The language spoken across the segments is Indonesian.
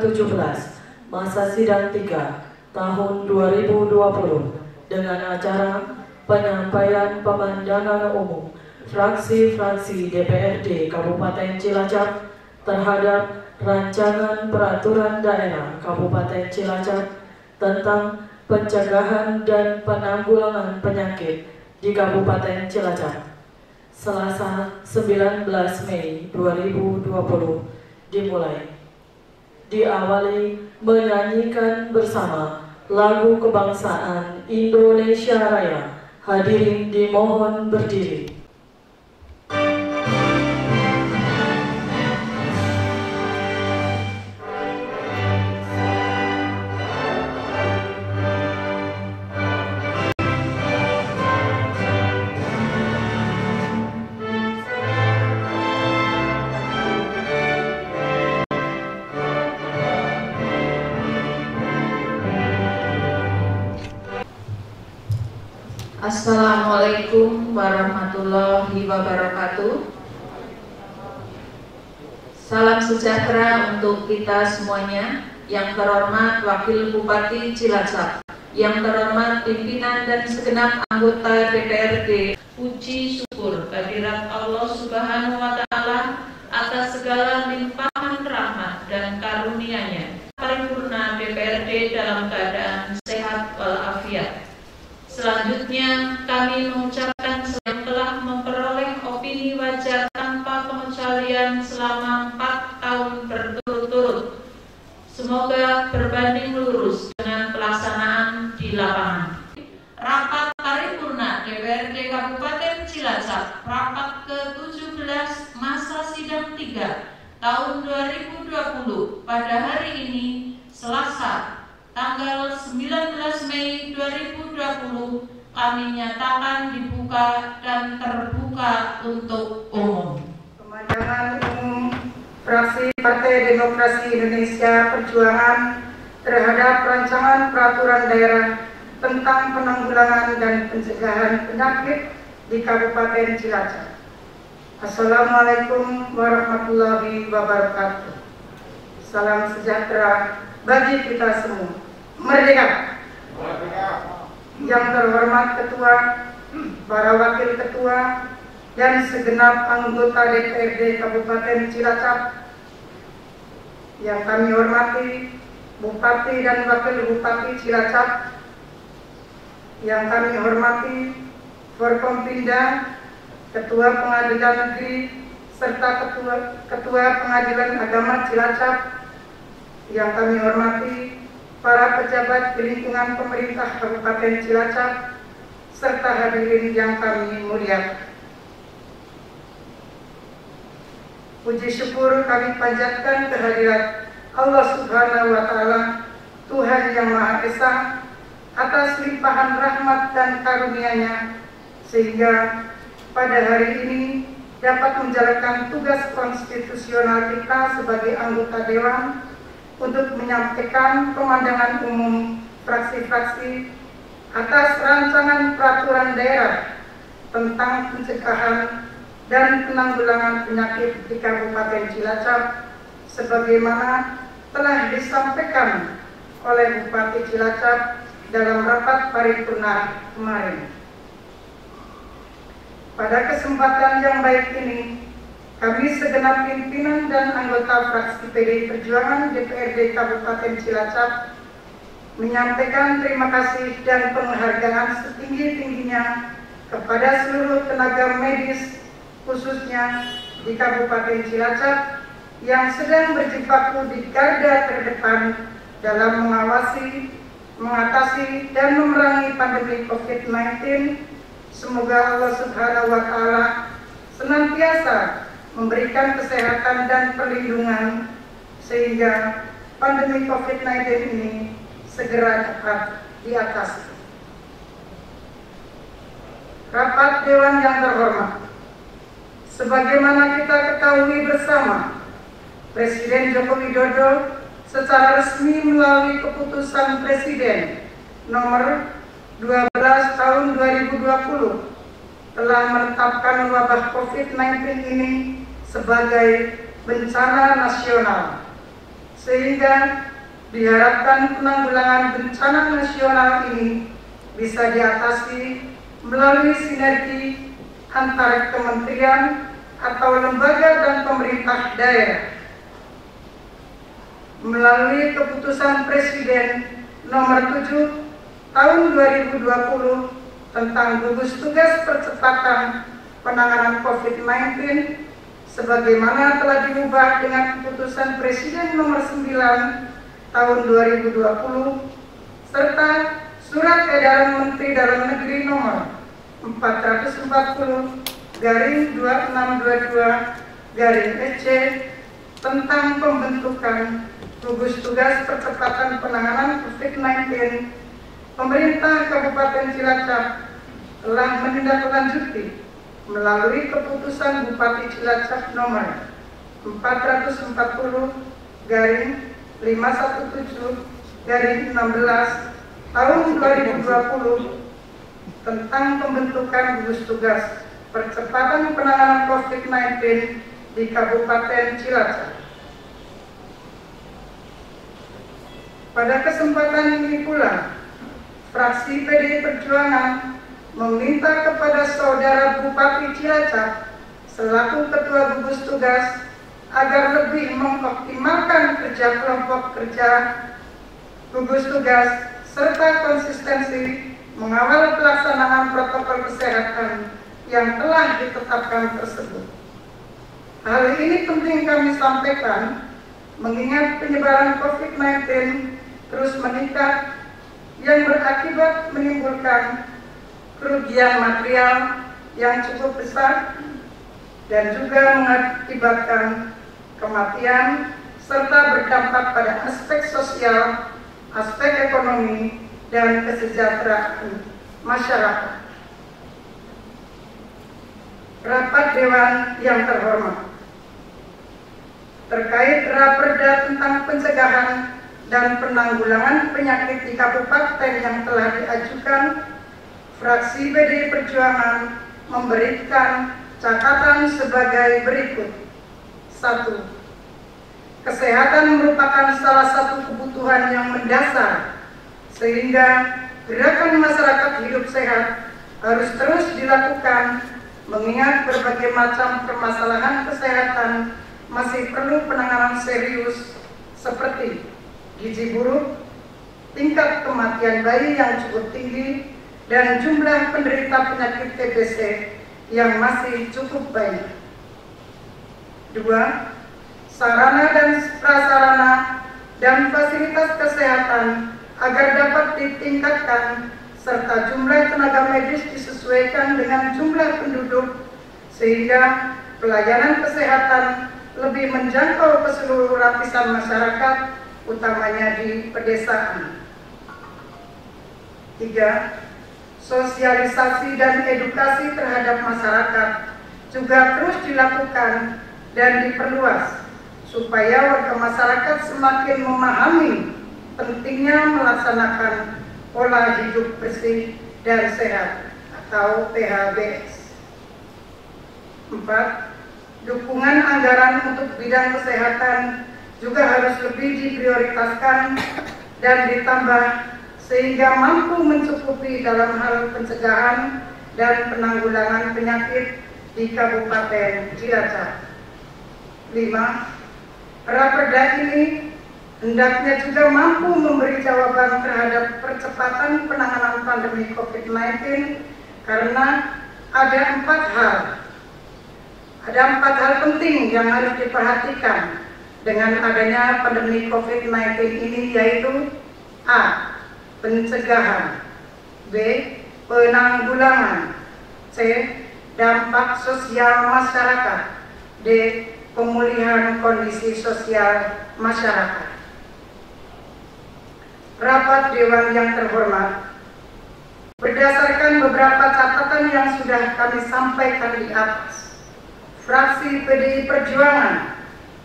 ke-17 masa sidang 3 tahun 2020 dengan acara penyampaian pemandangan umum fraksi-fraksi DPRD Kabupaten Cilacap terhadap rancangan peraturan daerah Kabupaten Cilacap tentang pencegahan dan penanggulangan penyakit di Kabupaten Cilacap. Selasa 19 Mei 2020 dimulai. Diawali menyanyikan bersama lagu kebangsaan Indonesia Raya. Hadirin dimohon berdiri. Assalamualaikum warahmatullahi wabarakatuh. Salam sejahtera untuk kita semuanya. Yang terhormat Wakil Bupati Cilacap, yang terhormat pimpinan dan segenap anggota DPRD, puji syukur kehadirat Allah Subhanahu wa Ta'ala atas segala limpahan rahmat dan karunia-Nya. Paripurna DPRD dalam keadaan sehat walafiat. Selanjutnya kami mengucapkan yang telah memperoleh opini wajar tanpa pengecualian selama 4 tahun berturut-turut. Semoga berbanding lurus dengan pelaksanaan di lapangan. Rapat paripurna DPRD Kabupaten Cilacap, rapat ke-17 masa sidang 3 tahun 2020 pada hari ini, Selasa, tanggal 19 Mei 2020 kami nyatakan dibuka dan terbuka untuk umum. Pemandangan umum fraksi Partai Demokrasi Indonesia Perjuangan terhadap rancangan peraturan daerah tentang penanggulangan dan pencegahan penyakit di Kabupaten Cilacap. Assalamualaikum warahmatullahi wabarakatuh. Salam sejahtera bagi kita semua. Merdeka. Yang terhormat Ketua, para Wakil Ketua, dan segenap anggota DPRD Kabupaten Cilacap yang kami hormati, Bupati dan Wakil Bupati Cilacap yang kami hormati, Forkompinda, Ketua Pengadilan Negeri, serta Ketua Pengadilan Agama Cilacap yang kami hormati, para pejabat di lingkungan pemerintah Kabupaten Cilacap, serta hadirin yang kami muliakan. Puji syukur kami panjatkan kehadirat Allah Subhanahu wa Ta'ala, Tuhan yang Maha Esa, atas limpahan rahmat dan karunia-Nya, sehingga pada hari ini dapat menjalankan tugas konstitusional kita sebagai anggota Dewan untuk menyampaikan pemandangan umum fraksi-fraksi atas rancangan peraturan daerah tentang pencegahan dan penanggulangan penyakit di Kabupaten Cilacap sebagaimana telah disampaikan oleh Bupati Cilacap dalam rapat paripurna kemarin. Pada kesempatan yang baik ini, kami segenap pimpinan dan anggota fraksi PDI Perjuangan DPRD Kabupaten Cilacap menyampaikan terima kasih dan penghargaan setinggi-tingginya kepada seluruh tenaga medis, khususnya di Kabupaten Cilacap yang sedang berjibaku di garda terdepan dalam mengawasi, mengatasi, dan memerangi pandemi COVID-19. Semoga Allah Subhanahu wa Ta'ala senantiasa memberikan kesehatan dan perlindungan sehingga pandemi COVID-19 ini segera dapat diatasi. Rapat Dewan yang terhormat, sebagaimana kita ketahui bersama, Presiden Joko Widodo secara resmi melalui keputusan Presiden nomor 12 tahun 2020 telah menetapkan wabah COVID-19 ini sebagai bencana nasional. sehingga diharapkan penanggulangan bencana nasional ini bisa diatasi melalui sinergi antara kementerian atau lembaga dan pemerintah daerah. Melalui keputusan Presiden nomor 7 tahun 2020 tentang gugus tugas percepatan penanganan COVID-19 sebagaimana telah diubah dengan keputusan Presiden nomor 9 tahun 2020 serta Surat Edaran Menteri Dalam Negeri nomor 440/2622/EC tentang pembentukan gugus tugas percepatan penanganan COVID-19, pemerintah Kabupaten Cilacap telah menindaklanjuti melalui keputusan Bupati Cilacap nomor 440/517/16 tahun 2020 tentang pembentukan gugus tugas percepatan penanganan COVID-19 di Kabupaten Cilacap. Pada kesempatan ini pula, fraksi PDI Perjuangan meminta kepada Saudara Bupati Cilacap selaku Ketua Gugus Tugas agar lebih mengoptimalkan kerja kelompok kerja gugus tugas serta konsistensi mengawal pelaksanaan protokol kesehatan yang telah ditetapkan tersebut. Hal ini penting kami sampaikan mengingat penyebaran COVID-19 terus meningkat yang berakibat menimbulkan kerugian material yang cukup besar dan juga mengakibatkan kematian serta berdampak pada aspek sosial, aspek ekonomi, dan kesejahteraan masyarakat. Rapat Dewan yang terhormat, terkait Raperda tentang pencegahan dan penanggulangan penyakit di kabupaten yang telah diajukan, fraksi PDI Perjuangan memberikan catatan sebagai berikut. 1. Kesehatan merupakan salah satu kebutuhan yang mendasar, sehingga gerakan masyarakat hidup sehat harus terus dilakukan mengingat berbagai macam permasalahan kesehatan masih perlu penanganan serius seperti gizi buruk, tingkat kematian bayi yang cukup tinggi, dan jumlah penderita penyakit TBC yang masih cukup banyak. 2. Sarana dan prasarana dan fasilitas kesehatan agar dapat ditingkatkan serta jumlah tenaga medis disesuaikan dengan jumlah penduduk sehingga pelayanan kesehatan lebih menjangkau ke seluruh lapisan masyarakat, utamanya di pedesaan. 3. Sosialisasi dan edukasi terhadap masyarakat juga terus dilakukan dan diperluas supaya warga masyarakat semakin memahami pentingnya melaksanakan pola hidup bersih dan sehat atau PHBS. 4. Dukungan anggaran untuk bidang kesehatan juga harus lebih diprioritaskan dan ditambah sehingga mampu mencukupi dalam hal pencegahan dan penanggulangan penyakit di Kabupaten Cilacap. 5. Raperda ini hendaknya juga mampu memberi jawaban terhadap percepatan penanganan pandemi COVID-19 karena ada 4 hal. Ada 4 hal penting yang harus diperhatikan dengan adanya pandemi COVID-19 ini, yaitu A. Pencegahan, B. Penanggulangan, C. Dampak sosial masyarakat, D. Pemulihan kondisi sosial masyarakat. Rapat Dewan yang terhormat, berdasarkan beberapa catatan yang sudah kami sampaikan di atas, fraksi PDI Perjuangan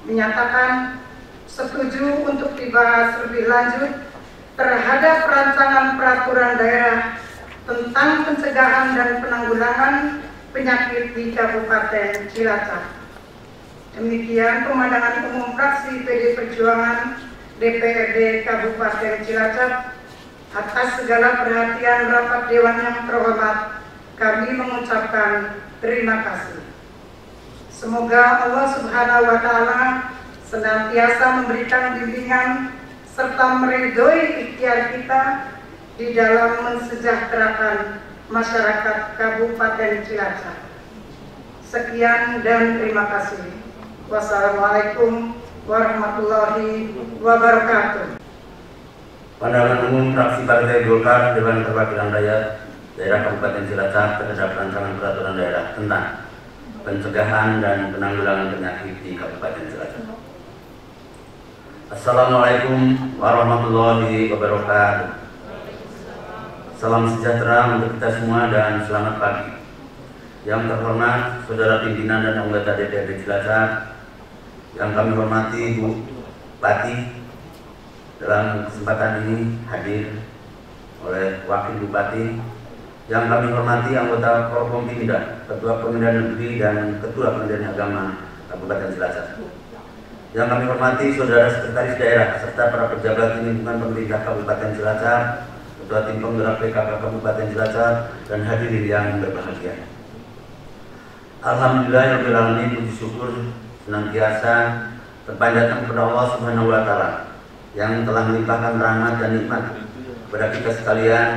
menyatakan setuju untuk dibahas lebih lanjut terhadap rancangan peraturan daerah tentang pencegahan dan penanggulangan penyakit di Kabupaten Cilacap. Demikian pemandangan umum fraksi PDI Perjuangan DPRD Kabupaten Cilacap atas segala perhatian rapat Dewan yang terhormat, kami mengucapkan terima kasih. Semoga Allah Subhanahu wa Ta'ala senantiasa memberikan bimbingan serta meridhoi ikhtiar kita di dalam mensejahterakan masyarakat Kabupaten Cilacap. Sekian dan terima kasih. Wassalamualaikum warahmatullahi wabarakatuh. Pandangan umum fraksi Partai Golkar Dewan Perwakilan Rakyat Daerah Kabupaten Cilacap terhadap rancangan peraturan daerah tentang pencegahan dan penanggulangan penyakit di Kabupaten Cilacap. Assalamualaikum warahmatullahi wabarakatuh. Salam sejahtera untuk kita semua dan selamat pagi. Yang terhormat Saudara Pimpinan dan Anggota DPRD Cilacap, yang kami hormati Bu Bupati, dalam kesempatan ini hadir oleh Wakil Bupati, yang kami hormati anggota Forkompimda, Ketua Pemda Negeri dan Ketua Kementerian Agama Kabupaten Cilacap, yang kami hormati Saudara Sekretaris Daerah serta para pejabat di lingkungan pemerintah Kabupaten Cilacap, Ketua Tim Penggerak PKK Kabupaten Cilacap, dan hadirin yang berbahagia. Alhamdulillahirrahmanirrahim, puji syukur senantiasa terpanjatkan kepada Allah Subhanahu wa Ta'ala yang telah melimpahkan rahmat dan nikmat kepada kita sekalian.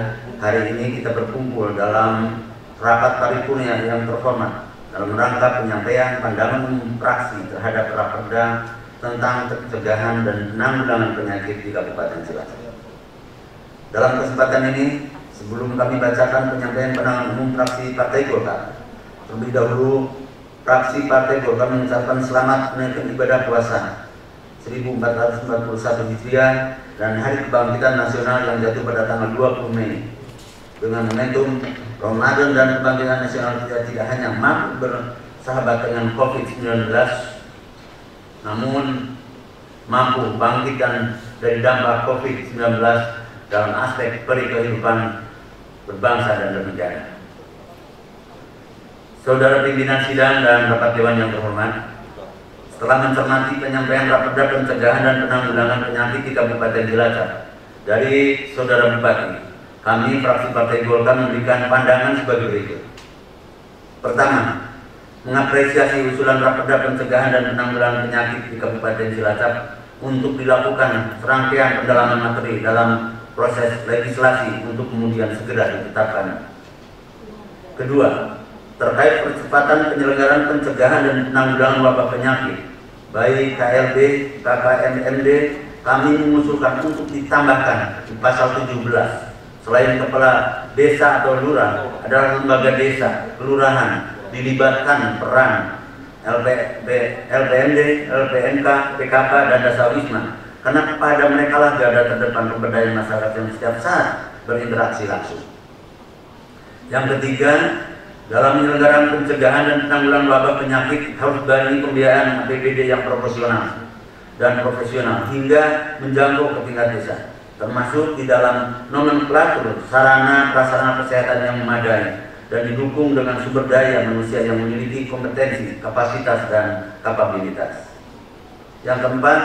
Hari ini kita berkumpul dalam rapat paripurna yang terhormat dalam rangka penyampaian pandangan umum fraksi terhadap raperda tentang pencegahan dan penanggulangan penyakit di Kabupaten Cilacap. Dalam kesempatan ini, sebelum kami bacakan penyampaian pandangan umum fraksi Partai Golkar, terlebih dahulu fraksi Partai Golkar mengucapkan selamat menaikkan ibadah puasa 1441 Hijriah dan Hari Kebangkitan Nasional yang jatuh pada tanggal 20 Mei. Dengan momentum Ramadan dan Kebangkitan Nasional, kita tidak hanya mampu bersahabat dengan COVID-19, namun mampu bangkit dari dampak COVID-19 dalam aspek kehidupan berbangsa dan bernegara. Saudara pimpinan sidang dan rapat dewan yang terhormat, setelah mencermati penyampaian raperda pencegahan dan penanggulangan penyakit di Kabupaten Cilacap dari Saudara Bupati, kami fraksi Partai Golkar memberikan pandangan sebagai berikut. Pertama, mengapresiasi usulan raperda pencegahan dan penanggulangan penyakit di Kabupaten Cilacap untuk dilakukan serangkaian pendalaman materi dalam proses legislasi untuk kemudian segera ditetapkan. Kedua, terkait percepatan penyelenggaraan pencegahan dan penanggulangan wabah penyakit, baik KLB, KKMMD, kami mengusulkan untuk ditambahkan di pasal 17, selain kepala desa atau lurah, adalah lembaga desa, kelurahan, dilibatkan peran LPMD, LPNK, PKK, dan Dasawisma, karena pada mereka lah garda terdepan pemberdayaan masyarakat yang setiap saat berinteraksi langsung. Yang ketiga, dalam penyelenggaraan pencegahan dan penanggulangan wabah penyakit harus dibarengi pembiayaan APBD yang proporsional dan profesional hingga menjangkau ke tingkat desa, termasuk di dalam nomenklatur sarana prasarana kesehatan yang memadai dan didukung dengan sumber daya manusia yang memiliki kompetensi, kapasitas, dan kapabilitas. Yang keempat,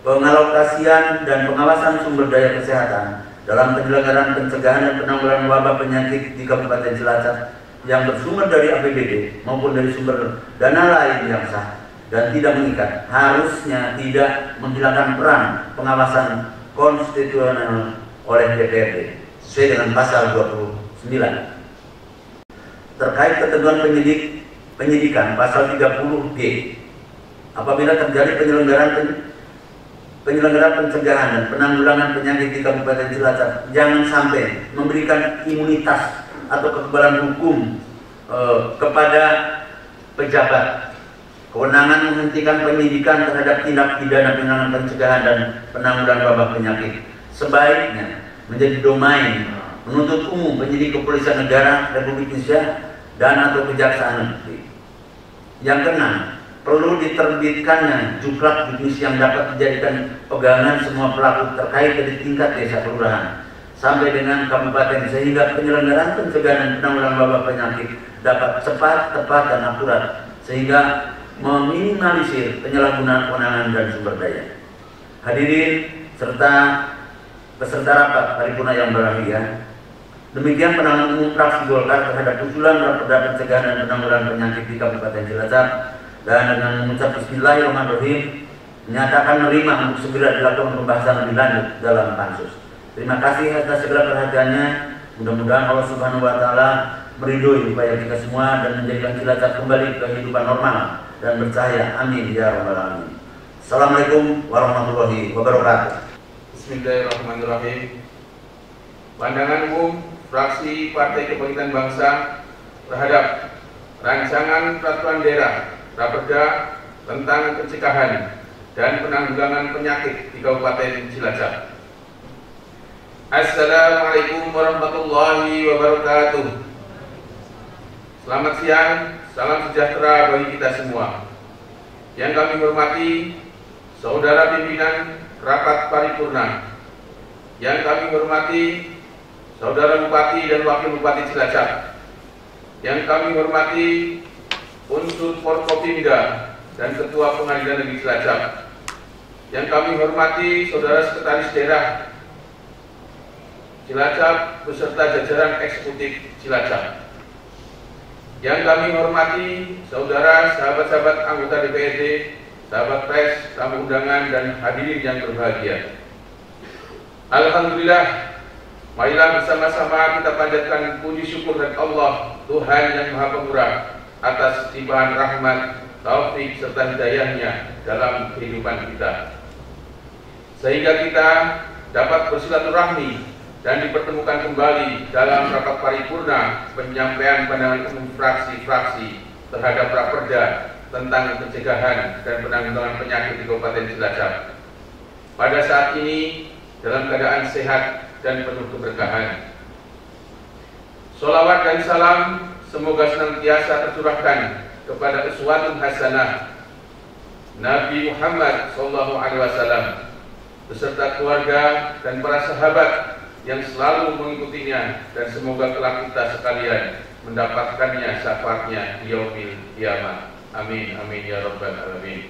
pengalokasian dan pengawasan sumber daya kesehatan dalam penyelenggaraan pencegahan dan penanggulangan wabah penyakit di Kabupaten Cilacap yang bersumber dari APBD maupun dari sumber dana lain yang sah dan tidak mengikat, harusnya tidak menghilangkan peran pengawasan konstitusional oleh DPRD sesuai dengan pasal 29. Terkait ketentuan penyidikan pasal 30G, apabila terjadi penyelenggaraan pencegahan dan penanggulangan penyakit di Kabupaten Cilacap, jangan sampai memberikan imunitas atau kekebalan hukum kepada pejabat. Kewenangan menghentikan penyidikan terhadap tindak pidana pencegahan dan penanggulangan wabah penyakit sebaiknya menjadi domain penuntut umum, penyidik kepolisian negara Republik Indonesia dan atau kejaksaan negeri. Yang keenam, perlu diterbitkannya juklak bisnis yang dapat dijadikan pegangan semua pelaku terkait dari tingkat desa kelurahan sampai dengan kabupaten, sehingga penyelenggaraan pencegahan dan penanggulangan wabah penyakit dapat cepat, tepat, dan akurat, sehingga meminimalisir penyalahgunaan kewenangan dan sumber daya. hadirin serta peserta rapat paripurna yang berbahagia. Demikian penanganan umum fraksi Golkar terhadap usulan Raperda Pencegahan dan Penanggulangan Penyakit di Kabupaten Cilacap, dan dengan mengucap Bismillahirrahmanirrahim menyatakan menerima untuk segera dilakukan pembahasan lebih lanjut dalam pansus. Terima kasih atas segala perhatiannya. Mudah-mudahan Allah Subhanahu wa taala meridhoi upaya kita semua dan menjadikan Cilacap kembali ke kehidupan normal dan bercahaya. Amin ya rabbal alamin. Assalamualaikum warahmatullahi wabarakatuh. Bismillahirrahmanirrahim. Pandangan umum fraksi Partai Kebangkitan Bangsa terhadap rancangan peraturan daerah Raperda tentang pencegahan dan penanggulangan penyakit di Kabupaten Cilacap. Assalamualaikum warahmatullahi wabarakatuh. Selamat siang, salam sejahtera bagi kita semua. Yang kami hormati saudara pimpinan rapat paripurna, yang kami hormati saudara Bupati dan Wakil Bupati Cilacap, yang kami hormati unsur Forkopimda dan Ketua Pengadilan Negeri Cilacap, yang kami hormati saudara Sekretaris Daerah Cilacap beserta jajaran eksekutif Cilacap, yang kami hormati saudara sahabat-sahabat anggota DPRD, sahabat pers, tamu undangan, dan hadirin yang berbahagia. Alhamdulillah, marilah bersama-sama kita panjatkan puji syukur dan Allah, Tuhan yang Maha Pemurah, atas limpahan rahmat, taufik serta hidayahnya dalam kehidupan kita, sehingga kita dapat bersilaturahmi dan dipertemukan kembali dalam rapat paripurna penyampaian pandangan umum fraksi-fraksi terhadap Raperda tentang pencegahan dan penanggulangan penyakit di Kabupaten Cilacap pada saat ini dalam keadaan sehat dan penuh keberkahan. Sholawat dan salam semoga senantiasa tercurahkan kepada uswatun hasanah Nabi Muhammad SAW beserta keluarga dan para sahabat yang selalu mengikutinya, dan semoga kelak kita sekalian mendapatkannya syafaatnya di yaumil qiyamah. Amin amin ya rabbal alamin.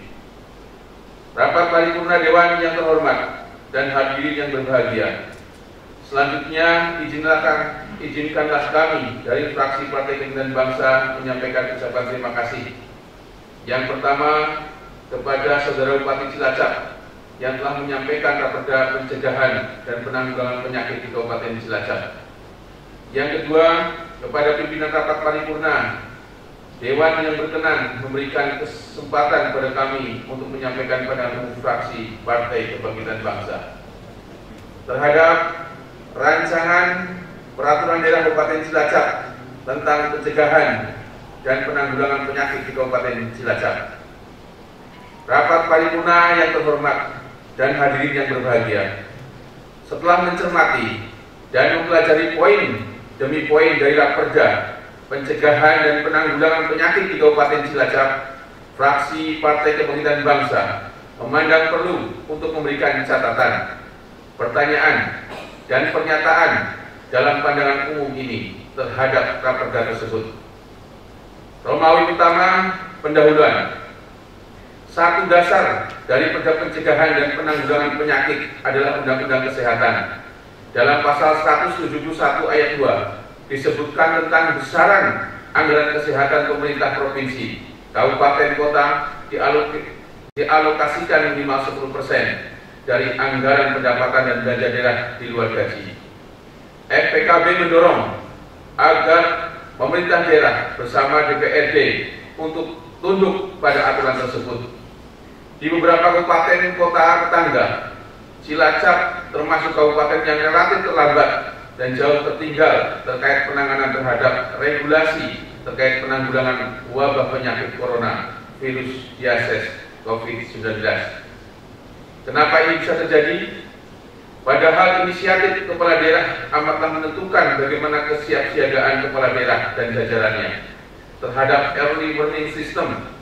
Rapat paripurna dewan yang terhormat dan hadirin yang berbahagia, selanjutnya izinkanlah kami dari fraksi Partai Kebangkitan Bangsa menyampaikan ucapan terima kasih. Yang pertama kepada saudara Bupati Cilacap yang telah menyampaikan Raperda Pencegahan dan Penanggulangan Penyakit di Kabupaten Cilacap. Yang kedua kepada pimpinan rapat paripurna dewan yang berkenan memberikan kesempatan kepada kami untuk menyampaikan pandangan umum fraksi Partai Kebangkitan Bangsa terhadap rancangan peraturan daerah Kabupaten Cilacap tentang pencegahan dan penanggulangan penyakit di Kabupaten Cilacap. Rapat paripurna yang terhormat dan hadirin yang berbahagia, setelah mencermati dan mempelajari poin demi poin dari Raperda Pencegahan dan Penanggulangan Penyakit di Kabupaten Cilacap, fraksi Partai Kebangkitan Bangsa memandang perlu untuk memberikan catatan, pertanyaan, dan pernyataan dalam pandangan umum ini terhadap Raperda tersebut. Romawi pertama, pendahuluan. Satu dasar dari Perda Pencegahan dan Penanggulangan Penyakit adalah Undang-Undang Kesehatan. Dalam pasal 171 ayat 2 disebutkan tentang besaran anggaran kesehatan pemerintah provinsi, kabupaten, kota dialokasikan minimal 10% dari anggaran pendapatan dan belanja daerah di luar gaji. FPKB mendorong agar pemerintah daerah bersama DPRD untuk tunduk pada aturan tersebut. Di beberapa kabupaten kota tetangga, Cilacap termasuk kabupaten yang relatif terlambat dan jauh tertinggal terkait penanganan terhadap regulasi terkait penanggulangan wabah penyakit corona virus diabetes COVID-19. Kenapa ini bisa terjadi? Padahal inisiatif kepala daerah amatlah menentukan bagaimana kesiapsiagaan kepala daerah dan jajarannya terhadap early warning system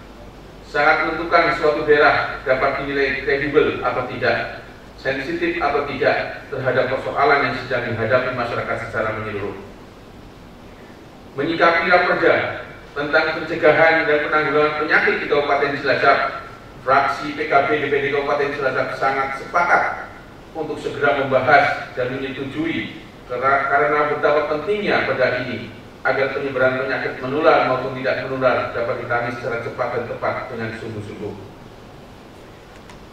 sangat menentukan suatu daerah dapat dinilai kredibel atau tidak, sensitif atau tidak terhadap persoalan yang sedang dihadapi masyarakat secara menyeluruh. Menyikapi Raperda tentang pencegahan dan penanggulangan penyakit di Kabupaten Cilacap, fraksi PKB DPD Kabupaten Cilacap sangat sepakat untuk segera membahas dan menyetujui karena betapa pentingnya perda ini agar penyebaran penyakit menular maupun tidak menular dapat ditangani secara cepat dan tepat dengan sungguh-sungguh.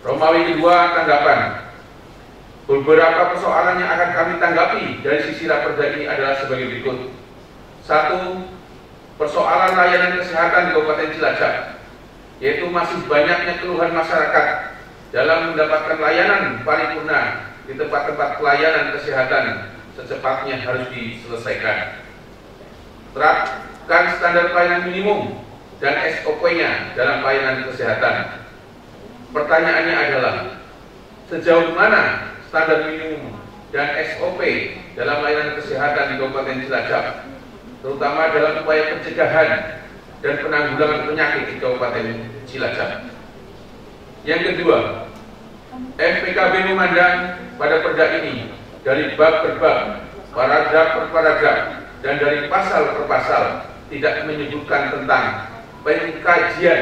Romawi kedua, tanggapan. Beberapa persoalan yang akan kami tanggapi dari sisi raperda ini adalah sebagai berikut. 1. Persoalan layanan kesehatan di Kabupaten Cilacap, yaitu masih banyaknya keluhan masyarakat dalam mendapatkan layanan paripurna di tempat-tempat pelayanan kesehatan secepatnya harus diselesaikan. Terapkan standar pelayanan minimum dan SOP-nya dalam pelayanan kesehatan. Pertanyaannya adalah, sejauh mana standar minimum dan SOP dalam pelayanan kesehatan di Kabupaten Cilacap, terutama dalam upaya pencegahan dan penanggulangan penyakit di Kabupaten Cilacap. Yang kedua, FPKB memandang pada perda ini dari bab per bab, paragraf per paragraf, dan dari pasal per pasal tidak menyebutkan tentang pengkajian,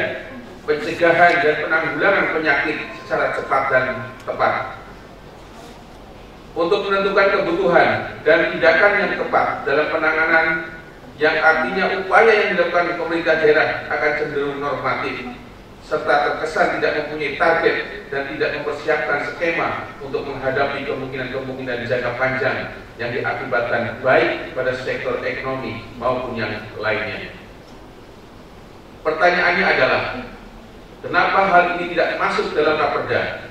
pencegahan dan penanggulangan penyakit secara cepat dan tepat. Untuk menentukan kebutuhan dan tindakan yang tepat dalam penanganan yang artinya upaya yang dilakukan pemerintah daerah akan cenderung normatif serta terkesan tidak mempunyai target dan tidak mempersiapkan skema untuk menghadapi kemungkinan-kemungkinan jangka panjang yang diakibatkan baik pada sektor ekonomi maupun yang lainnya. Pertanyaannya adalah, kenapa hal ini tidak masuk dalam raperda?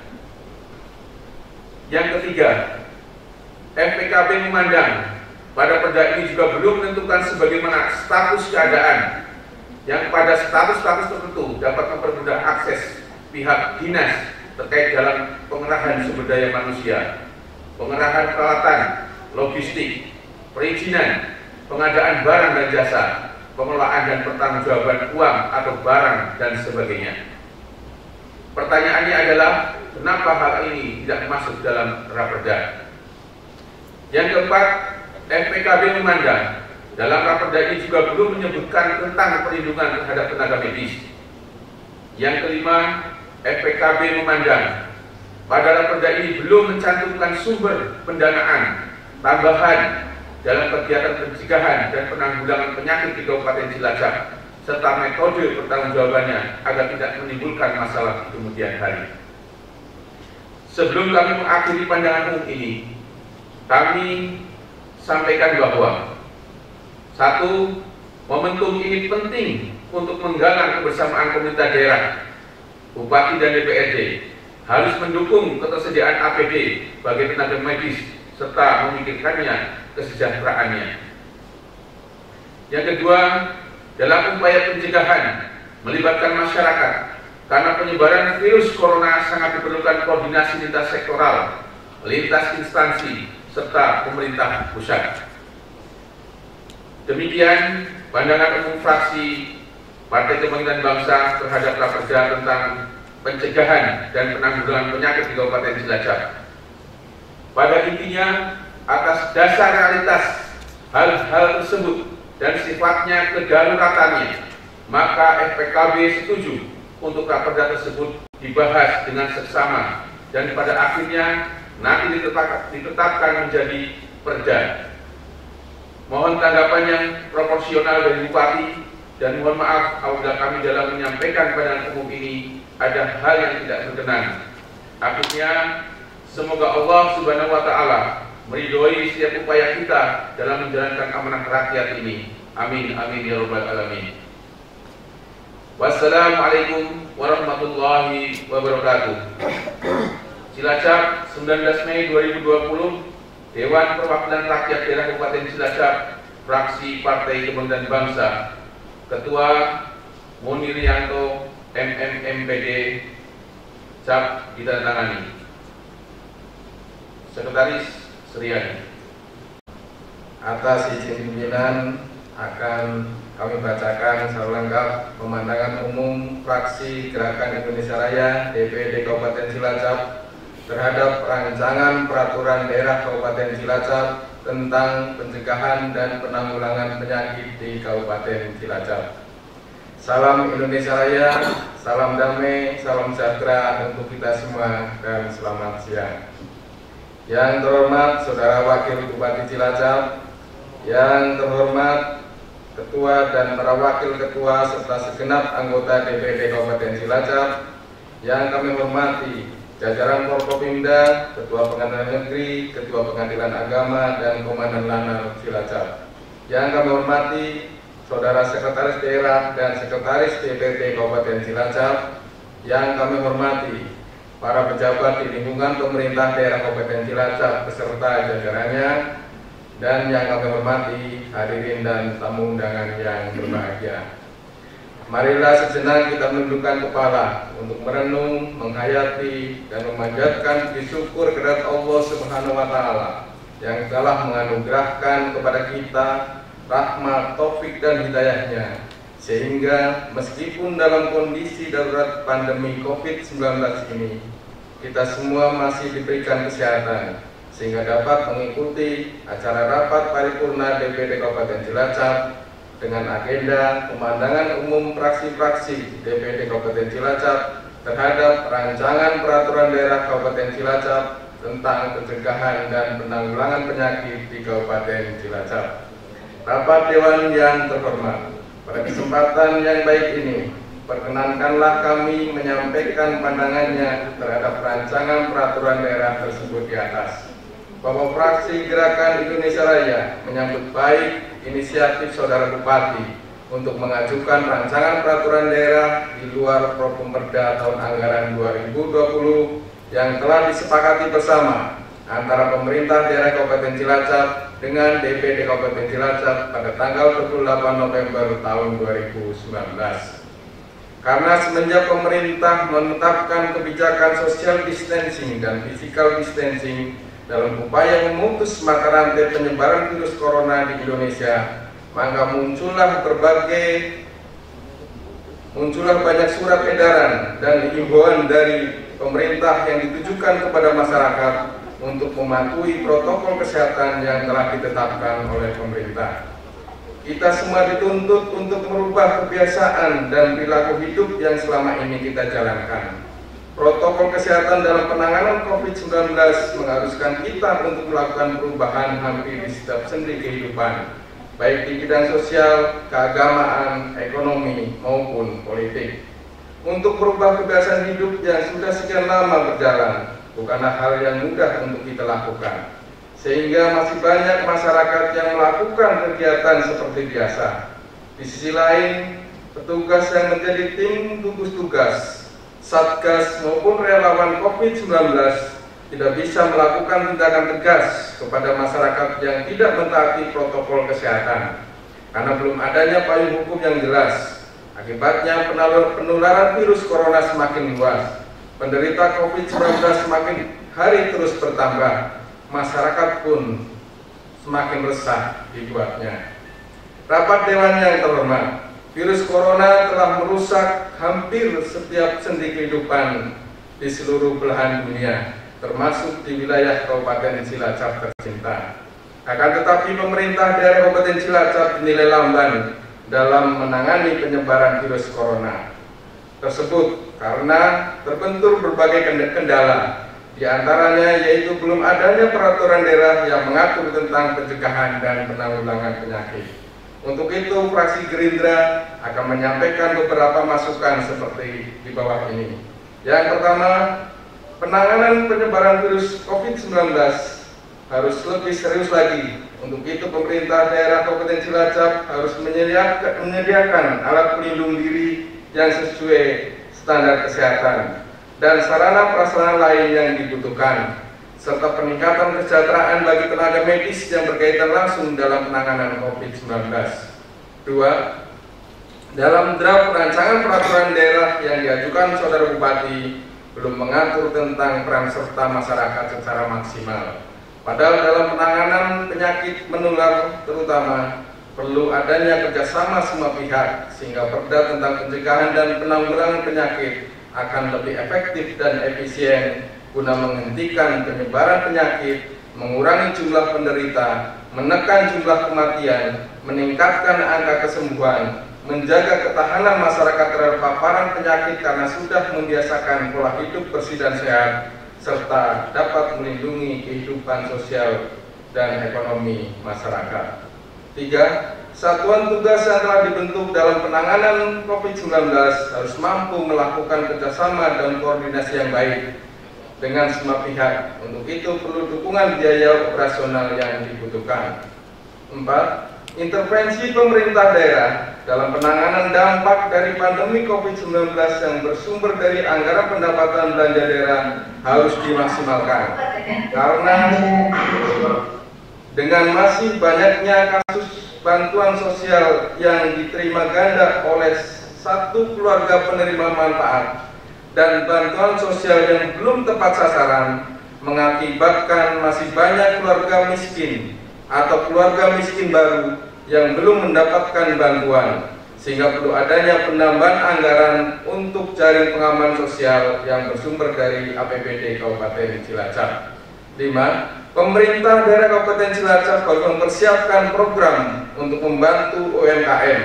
Yang ketiga, FPKB memandang pada perda ini juga belum menentukan sebagaimana status keadaan yang pada status-status tertentu dapat mempermudah akses pihak dinas terkait dalam pengerahan sumber daya manusia, pengerahan peralatan, logistik, perizinan, pengadaan barang dan jasa, pengelolaan dan pertanggungjawaban uang atau barang dan sebagainya. Pertanyaannya adalah, kenapa hal ini tidak masuk dalam raperda? Yang keempat, FPKB memandang dalam raperda ini juga belum menyebutkan tentang perlindungan terhadap tenaga medis. Yang kelima, FPKB memandang pada raperda ini belum mencantumkan sumber pendanaan tambahan dalam kegiatan pencegahan dan penanggulangan penyakit di Kabupaten Cilacap serta metode pertanggungjawabannya agar tidak menimbulkan masalah di kemudian hari. Sebelum kami mengakhiri pandangan umum ini, kami sampaikan bahwa 1. Momentum ini penting untuk menggalang kebersamaan pemerintah daerah, bupati dan DPRD harus mendukung ketersediaan APD bagi tenaga medis serta memikirkannya kesejahteraannya. Yang kedua, dalam upaya pencegahan melibatkan masyarakat karena penyebaran virus corona sangat diperlukan koordinasi lintas sektoral, lintas instansi serta pemerintah pusat. Demikian pandangan umum fraksi Partai Kebangkitan Bangsa terhadap raperda tentang pencegahan dan penanggulangan penyakit di Kabupaten Cilacap. Pada intinya, atas dasar realitas hal-hal tersebut dan sifatnya kedaruratannya, maka FPKB setuju untuk raperda tersebut dibahas dengan seksama dan pada akhirnya nanti ditetapkan menjadi perda. Mohon tanggapan yang proporsional dari Bupati dan mohon maaf apabila kami dalam menyampaikan pandangan umum ini ada hal yang tidak berkenan. Akhirnya semoga Allah Subhanahu wa Ta'ala meridhoi setiap upaya kita dalam menjalankan amanah rakyat ini. Amin amin ya rabbal alamin. Wassalamualaikum warahmatullahi wabarakatuh. Cilacap, 19 Mei 2020. Dewan Perwakilan Rakyat Daerah Kabupaten Cilacap, fraksi Partai Kebangkitan Bangsa, Ketua Munir Rianto, MMMPD, cap ditandatangani. Sekretaris Sriani. Atas izin pimpinan akan kami bacakan secara lengkap pemandangan umum fraksi Gerakan Indonesia Raya DPD Kabupaten Cilacap terhadap rancangan peraturan daerah Kabupaten Cilacap tentang pencegahan dan penanggulangan penyakit di Kabupaten Cilacap. 1. Salam Indonesia Raya, salam damai, salam sejahtera untuk kita semua, dan selamat siang. Yang terhormat Saudara Wakil Bupati Cilacap, yang terhormat Ketua dan para Wakil Ketua serta segenap anggota DPD Kabupaten Cilacap, yang kami hormati jajaran Forkopimda, Ketua Pengadilan Negeri, Ketua Pengadilan Agama, dan Komandan Lanal Cilacap, yang kami hormati Saudara Sekretaris Daerah dan Sekretaris DPD Kabupaten Cilacap, yang kami hormati para pejabat di lingkungan pemerintah daerah Kabupaten Cilacap beserta jajarannya, dan yang kami hormati hadirin dan tamu undangan yang berbahagia. Marilah sejenak kita menundukkan kepala untuk merenung, menghayati, dan memanjatkan puji syukur kepada Allah Subhanahu wa Ta'ala yang telah menganugerahkan kepada kita rahmat, taufik, dan hidayahnya, sehingga meskipun dalam kondisi darurat pandemi COVID-19 ini, kita semua masih diberikan kesehatan sehingga dapat mengikuti acara rapat paripurna DPD Kabupaten Cilacap dengan agenda pemandangan umum fraksi-fraksi DPD Kabupaten Cilacap terhadap rancangan peraturan daerah Kabupaten Cilacap tentang pencegahan dan penanggulangan penyakit di Kabupaten Cilacap. Rapat Dewan yang terhormat, pada kesempatan yang baik ini, perkenankanlah kami menyampaikan pandangannya terhadap rancangan peraturan daerah tersebut di atas. Bahwa fraksi Gerakan Indonesia Raya menyambut baik inisiatif Saudara Bupati untuk mengajukan rancangan peraturan daerah di luar Properda tahun anggaran 2020 yang telah disepakati bersama antara pemerintah daerah Kabupaten Cilacap dengan DPD Kabupaten Cilacap pada tanggal 28 November tahun 2019. Karena semenjak pemerintah menetapkan kebijakan social distancing dan physical distancing dalam upaya memutus mata rantai penyebaran virus corona di Indonesia, maka muncullah banyak surat edaran dan himbauan dari pemerintah yang ditujukan kepada masyarakat untuk mematuhi protokol kesehatan yang telah ditetapkan oleh pemerintah. Kita semua dituntut untuk merubah kebiasaan dan perilaku hidup yang selama ini kita jalankan. Protokol kesehatan dalam penanganan COVID-19 mengharuskan kita untuk melakukan perubahan hampir di setiap sendi kehidupan, baik di bidang sosial, keagamaan, ekonomi, maupun politik. Untuk merubah kebiasaan hidup yang sudah sekian lama berjalan bukanlah hal yang mudah untuk kita lakukan, sehingga masih banyak masyarakat yang melakukan kegiatan seperti biasa. Di sisi lain, petugas yang menjadi tim gugus tugas, satgas maupun relawan COVID-19 tidak bisa melakukan tindakan tegas kepada masyarakat yang tidak mentaati protokol kesehatan karena belum adanya payung hukum yang jelas. Akibatnya penularan virus corona semakin luas, penderita COVID-19 semakin hari terus bertambah, masyarakat pun semakin resah dibuatnya. Rapat Dewan yang terhormat, virus corona telah merusak hampir setiap sendi kehidupan di seluruh belahan dunia, termasuk di wilayah Kabupaten Cilacap tercinta. Akan tetapi pemerintah daerah Kabupaten Cilacap dinilai lamban dalam menangani penyebaran virus corona tersebut karena terbentur berbagai kendala, di antaranya yaitu belum adanya peraturan daerah yang mengatur tentang pencegahan dan penanggulangan penyakit. Untuk itu, fraksi Gerindra akan menyampaikan beberapa masukan seperti di bawah ini. Yang pertama, penanganan penyebaran virus COVID-19 harus lebih serius lagi. Untuk itu, pemerintah daerah Kabupaten Cilacap harus menyediakan alat pelindung diri yang sesuai standar kesehatan dan sarana prasarana lain yang dibutuhkan, serta peningkatan kesejahteraan bagi tenaga medis yang berkaitan langsung dalam penanganan COVID-19. 2. Dalam draft rancangan peraturan daerah yang diajukan Saudara Bupati belum mengatur tentang peran serta masyarakat secara maksimal. Padahal dalam penanganan penyakit menular terutama perlu adanya kerjasama semua pihak sehingga perda tentang pencegahan dan penanggulangan penyakit akan lebih efektif dan efisien guna menghentikan penyebaran penyakit, mengurangi jumlah penderita, menekan jumlah kematian, meningkatkan angka kesembuhan, menjaga ketahanan masyarakat terhadap paparan penyakit karena sudah membiasakan pola hidup bersih dan sehat, serta dapat melindungi kehidupan sosial dan ekonomi masyarakat. 3. Satuan tugas yang telah dibentuk dalam penanganan COVID-19 harus mampu melakukan kerjasama dan koordinasi yang baik dengan semua pihak. Untuk itu perlu dukungan biaya operasional yang dibutuhkan. 4. Intervensi pemerintah daerah dalam penanganan dampak dari pandemi COVID-19 yang bersumber dari anggaran pendapatan belanja daerah harus dimaksimalkan. Karena dengan masih banyaknya kasus bantuan sosial yang diterima ganda oleh satu keluarga penerima manfaat dan bantuan sosial yang belum tepat sasaran, mengakibatkan masih banyak keluarga miskin atau keluarga miskin baru yang belum mendapatkan bantuan, sehingga perlu adanya penambahan anggaran untuk jaring pengaman sosial yang bersumber dari APBD Kabupaten Cilacap. 5. Pemerintah daerah Kabupaten Cilacap harus mempersiapkan program untuk membantu UMKM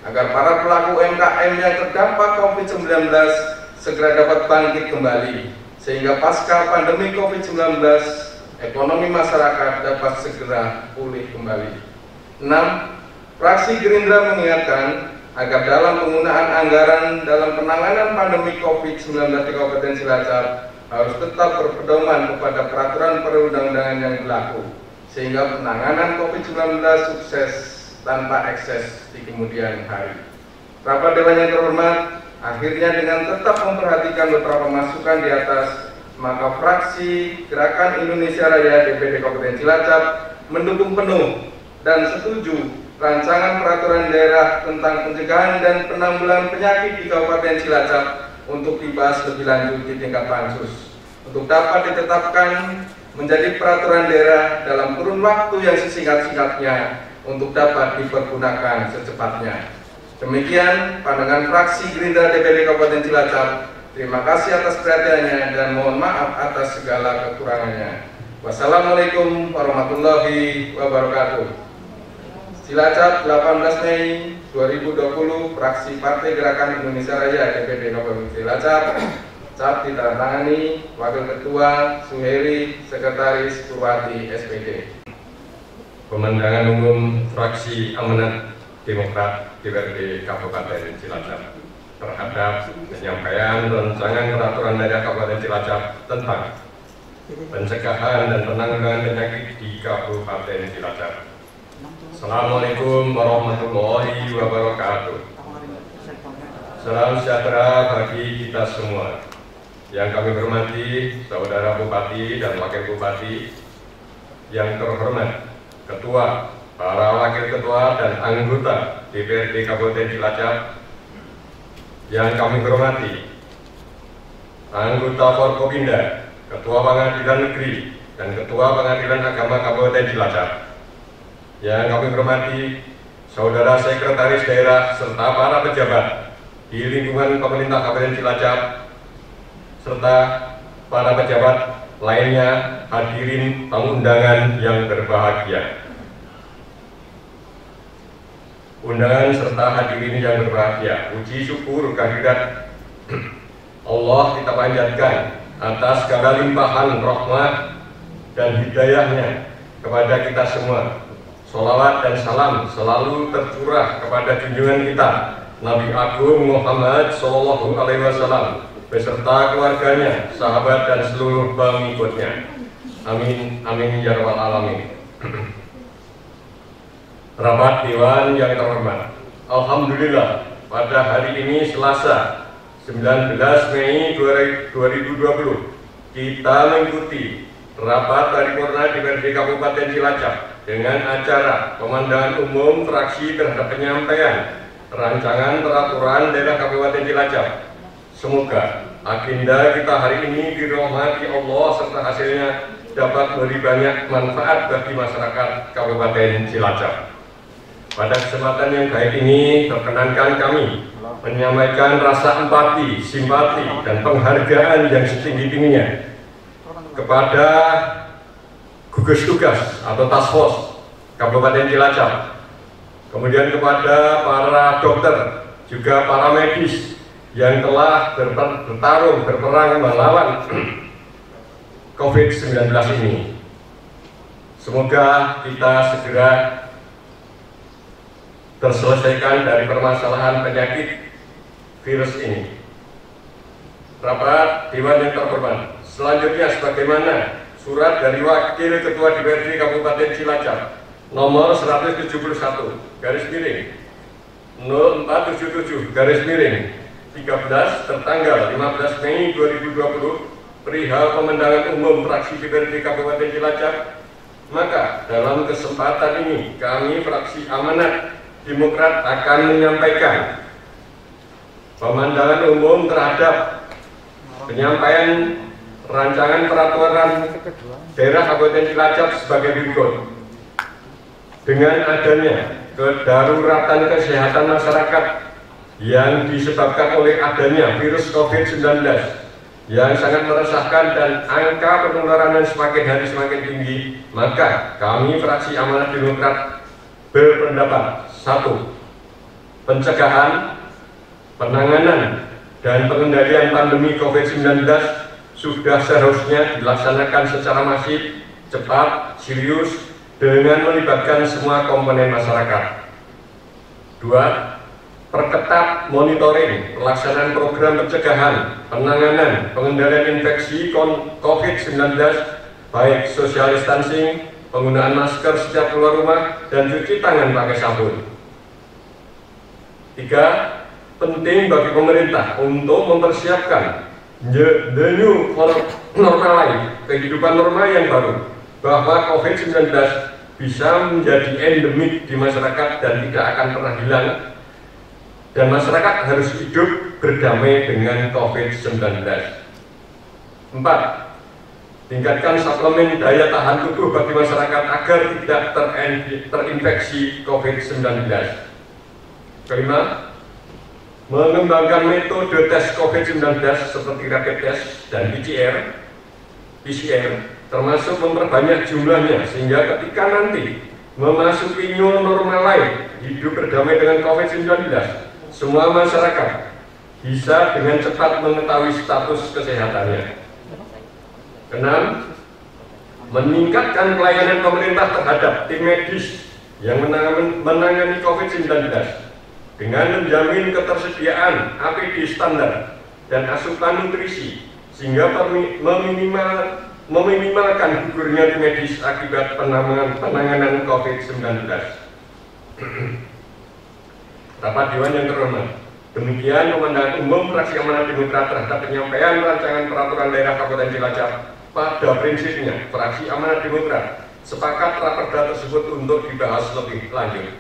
agar para pelaku UMKM yang terdampak COVID-19 segera dapat bangkit kembali, sehingga pasca pandemi COVID-19 ekonomi masyarakat dapat segera pulih kembali. 6. Fraksi Gerindra mengingatkan agar dalam penggunaan anggaran dalam penanganan pandemi COVID-19 di Kabupaten Cilacap harus tetap berpedoman kepada peraturan perundang-undangan yang berlaku, sehingga penanganan COVID-19 sukses tanpa ekses di kemudian hari. Rapat Dewan yang terhormat, akhirnya dengan tetap memperhatikan beberapa masukan di atas, maka fraksi Gerakan Indonesia Raya DPD Kabupaten Cilacap mendukung penuh dan setuju rancangan peraturan daerah tentang pencegahan dan penanggulangan penyakit di Kabupaten Cilacap untuk dibahas lebih lanjut di tingkat pansus, untuk dapat ditetapkan menjadi peraturan daerah dalam kurun waktu yang sesingkat-singkatnya untuk dapat dipergunakan secepatnya. Demikian pandangan fraksi Gerindra DPD Kabupaten Cilacap. Terima kasih atas perhatiannya dan mohon maaf atas segala kekurangannya. Wassalamualaikum warahmatullahi wabarakatuh. Cilacap, 18 Mei 2020, fraksi Partai Gerakan Indonesia Raya DPD Kabupaten Cilacap. Cap ditandatangani Wakil Ketua Suheri, Sekretaris Purwati SPD. Pemandangan umum fraksi Amanat Demokrat DPRD Kabupaten Cilacap terhadap penyampaian rancangan peraturan daerah Kabupaten Cilacap tentang pencegahan dan penanggulangan penyakit di Kabupaten Cilacap. Assalamualaikum warahmatullahi wabarakatuh. Salam sejahtera bagi kita semua. Yang kami hormati Saudara Bupati dan Wakil Bupati, yang terhormat Ketua, para Wakil Ketua dan anggota DPRD Kabupaten Cilacap, yang kami hormati anggota Forkopimda, Ketua Pengadilan Negeri dan Ketua Pengadilan Agama Kabupaten Cilacap, yang kami hormati Saudara Sekretaris Daerah serta para pejabat di lingkungan pemerintah Kabupaten Cilacap, serta para pejabat lainnya, hadirin tamu undangan yang berbahagia. Undangan serta hadirin yang berbahagia, puji syukur kehadirat Allah kita panjatkan atas segala limpahan rahmat dan hidayahnya kepada kita semua. Sholawat dan salam selalu tercurah kepada junjungan kita Nabi Agung Muhammad Sallallahu Alaihi Wasallam beserta keluarganya, sahabat dan seluruh pengikutnya. Amin, amin ya rabbal alamin. Rapat Dewan yang terhormat, alhamdulillah pada hari ini Selasa 19 Mei 2020 kita mengikuti rapat paripurna DPRD Kabupaten Cilacap dengan acara pemandangan umum fraksi terhadap penyampaian rancangan peraturan daerah Kabupaten Cilacap. Semoga agenda kita hari ini dirahmati Allah serta hasilnya dapat memberi banyak manfaat bagi masyarakat Kabupaten Cilacap. Pada kesempatan yang baik ini, perkenankan kami menyampaikan rasa empati, simpati, dan penghargaan yang setinggi-tingginya kepada gugus tugas atau task force Kabupaten Cilacap kemudian kepada para dokter, juga para medis yang telah berperang melawan COVID-19 ini. Semoga kita segera terselesaikan dari permasalahan penyakit virus ini. Rapat Dewan yang terhormat, selanjutnya sebagaimana surat dari Wakil Ketua DPRD Kabupaten Cilacap nomor 171 garis miring 0477 garis miring 13 tertanggal 15 Mei 2020 perihal pemandangan umum fraksi DPRD Kabupaten Cilacap, maka dalam kesempatan ini kami fraksi Amanat Demokrat akan menyampaikan pemandangan umum terhadap penyampaian rancangan peraturan daerah Kabupaten Cilacap sebagai berikut. Dengan adanya kedaruratan kesehatan masyarakat yang disebabkan oleh adanya virus COVID-19 yang sangat meresahkan dan angka penularan semakin hari semakin tinggi, maka kami fraksi Amanat Demokrat berpendapat: 1. Pencegahan, penanganan, dan pengendalian pandemi COVID-19 sudah seharusnya dilaksanakan secara masif, cepat, serius, dengan melibatkan semua komponen masyarakat. 2. Perketat monitoring pelaksanaan program pencegahan, penanganan, pengendalian infeksi COVID-19, baik social distancing, penggunaan masker setiap keluar rumah, dan cuci tangan pakai sabun. 3. Penting bagi pemerintah untuk mempersiapkan the new normal life, kehidupan normal yang baru, bahwa COVID-19 bisa menjadi endemik di masyarakat dan tidak akan pernah hilang, dan masyarakat harus hidup berdamai dengan COVID-19. 4. Tingkatkan suplemen daya tahan tubuh bagi masyarakat agar tidak terinfeksi COVID-19. 5. Mengembangkan metode tes COVID-19 seperti rapid test dan PCR, termasuk memperbanyak jumlahnya sehingga ketika nanti memasuki new normal life, hidup berdamai dengan COVID-19, semua masyarakat bisa dengan cepat mengetahui status kesehatannya. 6. Meningkatkan pelayanan pemerintah terhadap tim medis yang menangani COVID-19 dengan menjamin ketersediaan APD standar dan asupan nutrisi sehingga meminimalkan gugurnya tim medis akibat penanganan COVID-19. Rapat Dewan yang terhormat, demikian pemandangan umum fraksi Amanat Demokrat terhadap penyampaian rancangan peraturan daerah Kabupaten Cilacap. Pada prinsipnya, fraksi Amanat Demokrat sepakat raperda tersebut untuk dibahas lebih lanjut.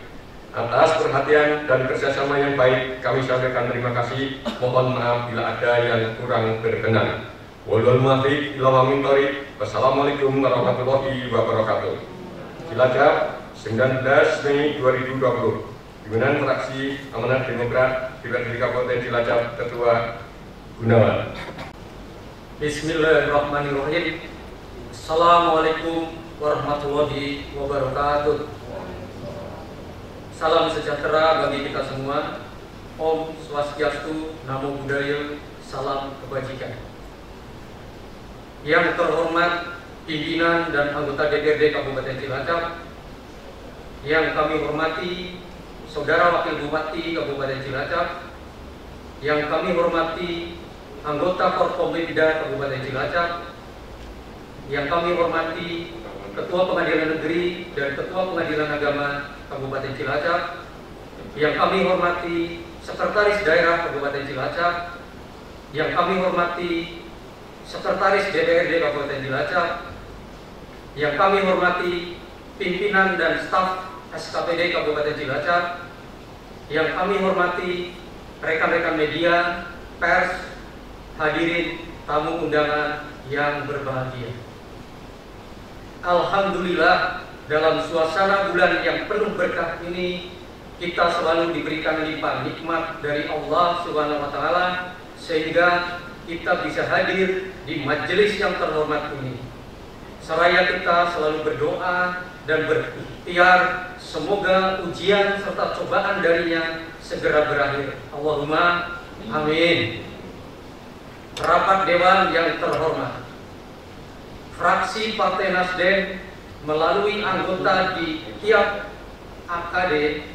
Atas perhatian dan kerjasama yang baik, kami sampaikan terima kasih. Mohon maaf bila ada yang kurang berkenan. Wallahul muwaffiq ila aqwamit thoriq. Wassalamualaikum warahmatullahi wabarakatuh. Cilacap, 19 Mei 2020. Pimpinan fraksi Amanat Demokrat DPRD Kabupaten Cilacap, Ketua Gunawan. Bismillahirrahmanirrahim. Assalamualaikum warahmatullahi wabarakatuh. Salam sejahtera bagi kita semua. Om Swastiastu, Namo Buddhaya, salam kebajikan. Yang terhormat pimpinan dan anggota DPRD Kabupaten Cilacap, yang kami hormati Saudara Wakil Bupati Kabupaten Cilacap, yang kami hormati anggota Forkompimda Kabupaten Cilacap, yang kami hormati Ketua Pengadilan Negeri dan Ketua Pengadilan Agama Kabupaten Cilacap, yang kami hormati Sekretaris Daerah Kabupaten Cilacap, yang kami hormati Sekretaris DPRD Kabupaten Cilacap, yang kami hormati pimpinan dan staf SKPD Kabupaten Cilacap, yang kami hormati rekan-rekan media, pers, hadirin tamu undangan yang berbahagia. Alhamdulillah, dalam suasana bulan yang penuh berkah ini, kita selalu diberikan limpahan nikmat dari Allah Subhanahu wa Ta'ala, sehingga kita bisa hadir di majelis yang terhormat ini. Seraya kita selalu berdoa dan berikhtiar, semoga ujian serta cobaan darinya segera berakhir. Allahumma amin. Rapat Dewan yang terhormat, fraksi Partai Nasdem melalui anggota di tiap AKD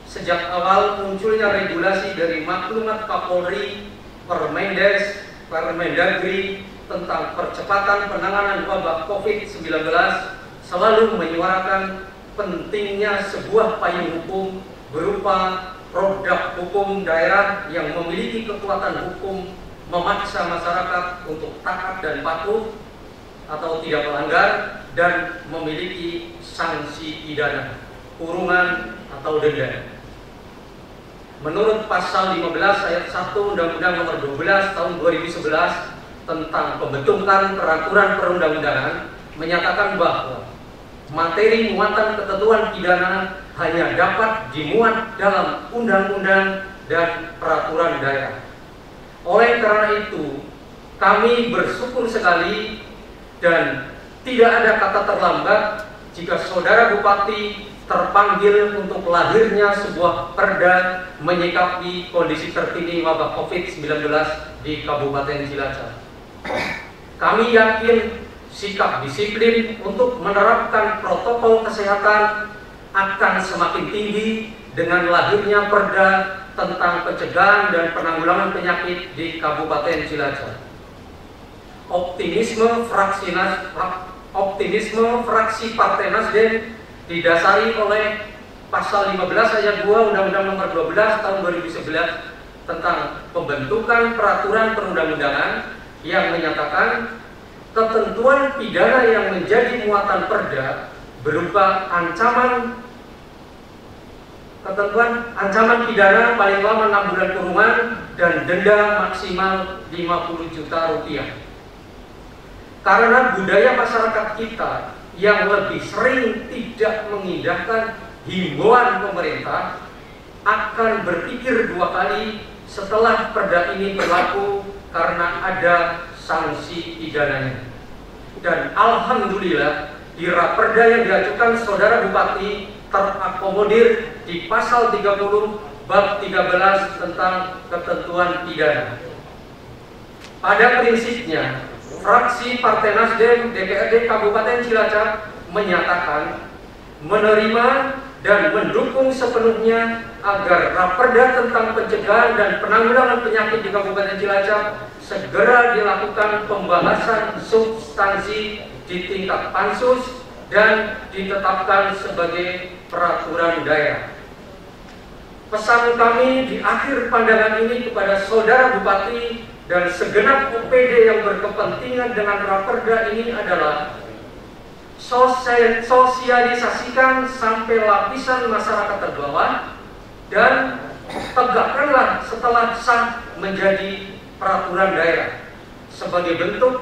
sejak awal munculnya regulasi dari maklumat Kapolri, Permendes, Permendagri tentang percepatan penanganan wabah COVID-19 selalu menyuarakan pentingnya sebuah payung hukum berupa produk hukum daerah yang memiliki kekuatan hukum memaksa masyarakat untuk taat dan patuh atau tidak melanggar dan memiliki sanksi pidana, kurungan atau denda. Menurut pasal 15 ayat 1 Undang-Undang Nomor 12 Tahun 2011 tentang pembentukan peraturan perundang-undangan menyatakan bahwa materi muatan ketentuan pidana hanya dapat dimuat dalam undang-undang dan peraturan daerah. Oleh karena itu, kami bersyukur sekali dan tidak ada kata terlambat jika Saudara Bupati terpanggil untuk lahirnya sebuah perda menyikapi kondisi terkini wabah COVID-19 di Kabupaten Cilacap. Kami yakin sikap disiplin untuk menerapkan protokol kesehatan akan semakin tinggi dengan lahirnya perda tentang pencegahan dan penanggulangan penyakit di Kabupaten Cilacap. Optimisme fraksi Partai Nasdem didasari oleh pasal 15 ayat 2 Undang-Undang Nomor 12 Tahun 2011 tentang pembentukan peraturan perundang-undangan yang menyatakan ketentuan pidana yang menjadi muatan perda berupa ancaman pidana paling lama 6 bulan kurungan dan denda maksimal 50 juta rupiah. Karena budaya masyarakat kita yang lebih sering tidak mengindahkan himbauan pemerintah akan berpikir dua kali setelah perda ini berlaku karena ada sanksi pidananya. Dan alhamdulillah di raperda yang diajukan Saudara Bupati terakomodir di pasal 30 bab 13 tentang ketentuan pidana. Pada prinsipnya, fraksi Partai Nasdem DPRD Kabupaten Cilacap menyatakan menerima dan mendukung sepenuhnya agar raperda tentang pencegahan dan penanggulangan penyakit di Kabupaten Cilacap segera dilakukan pembahasan substansi di tingkat pansus dan ditetapkan sebagai peraturan daerah. Pesan kami di akhir pandangan ini kepada Saudara Bupati dan segenap OPD yang berkepentingan dengan raperda ini adalah sosialisasikan sampai lapisan masyarakat terbawah dan tegakkanlah setelah sah menjadi peraturan daerah sebagai bentuk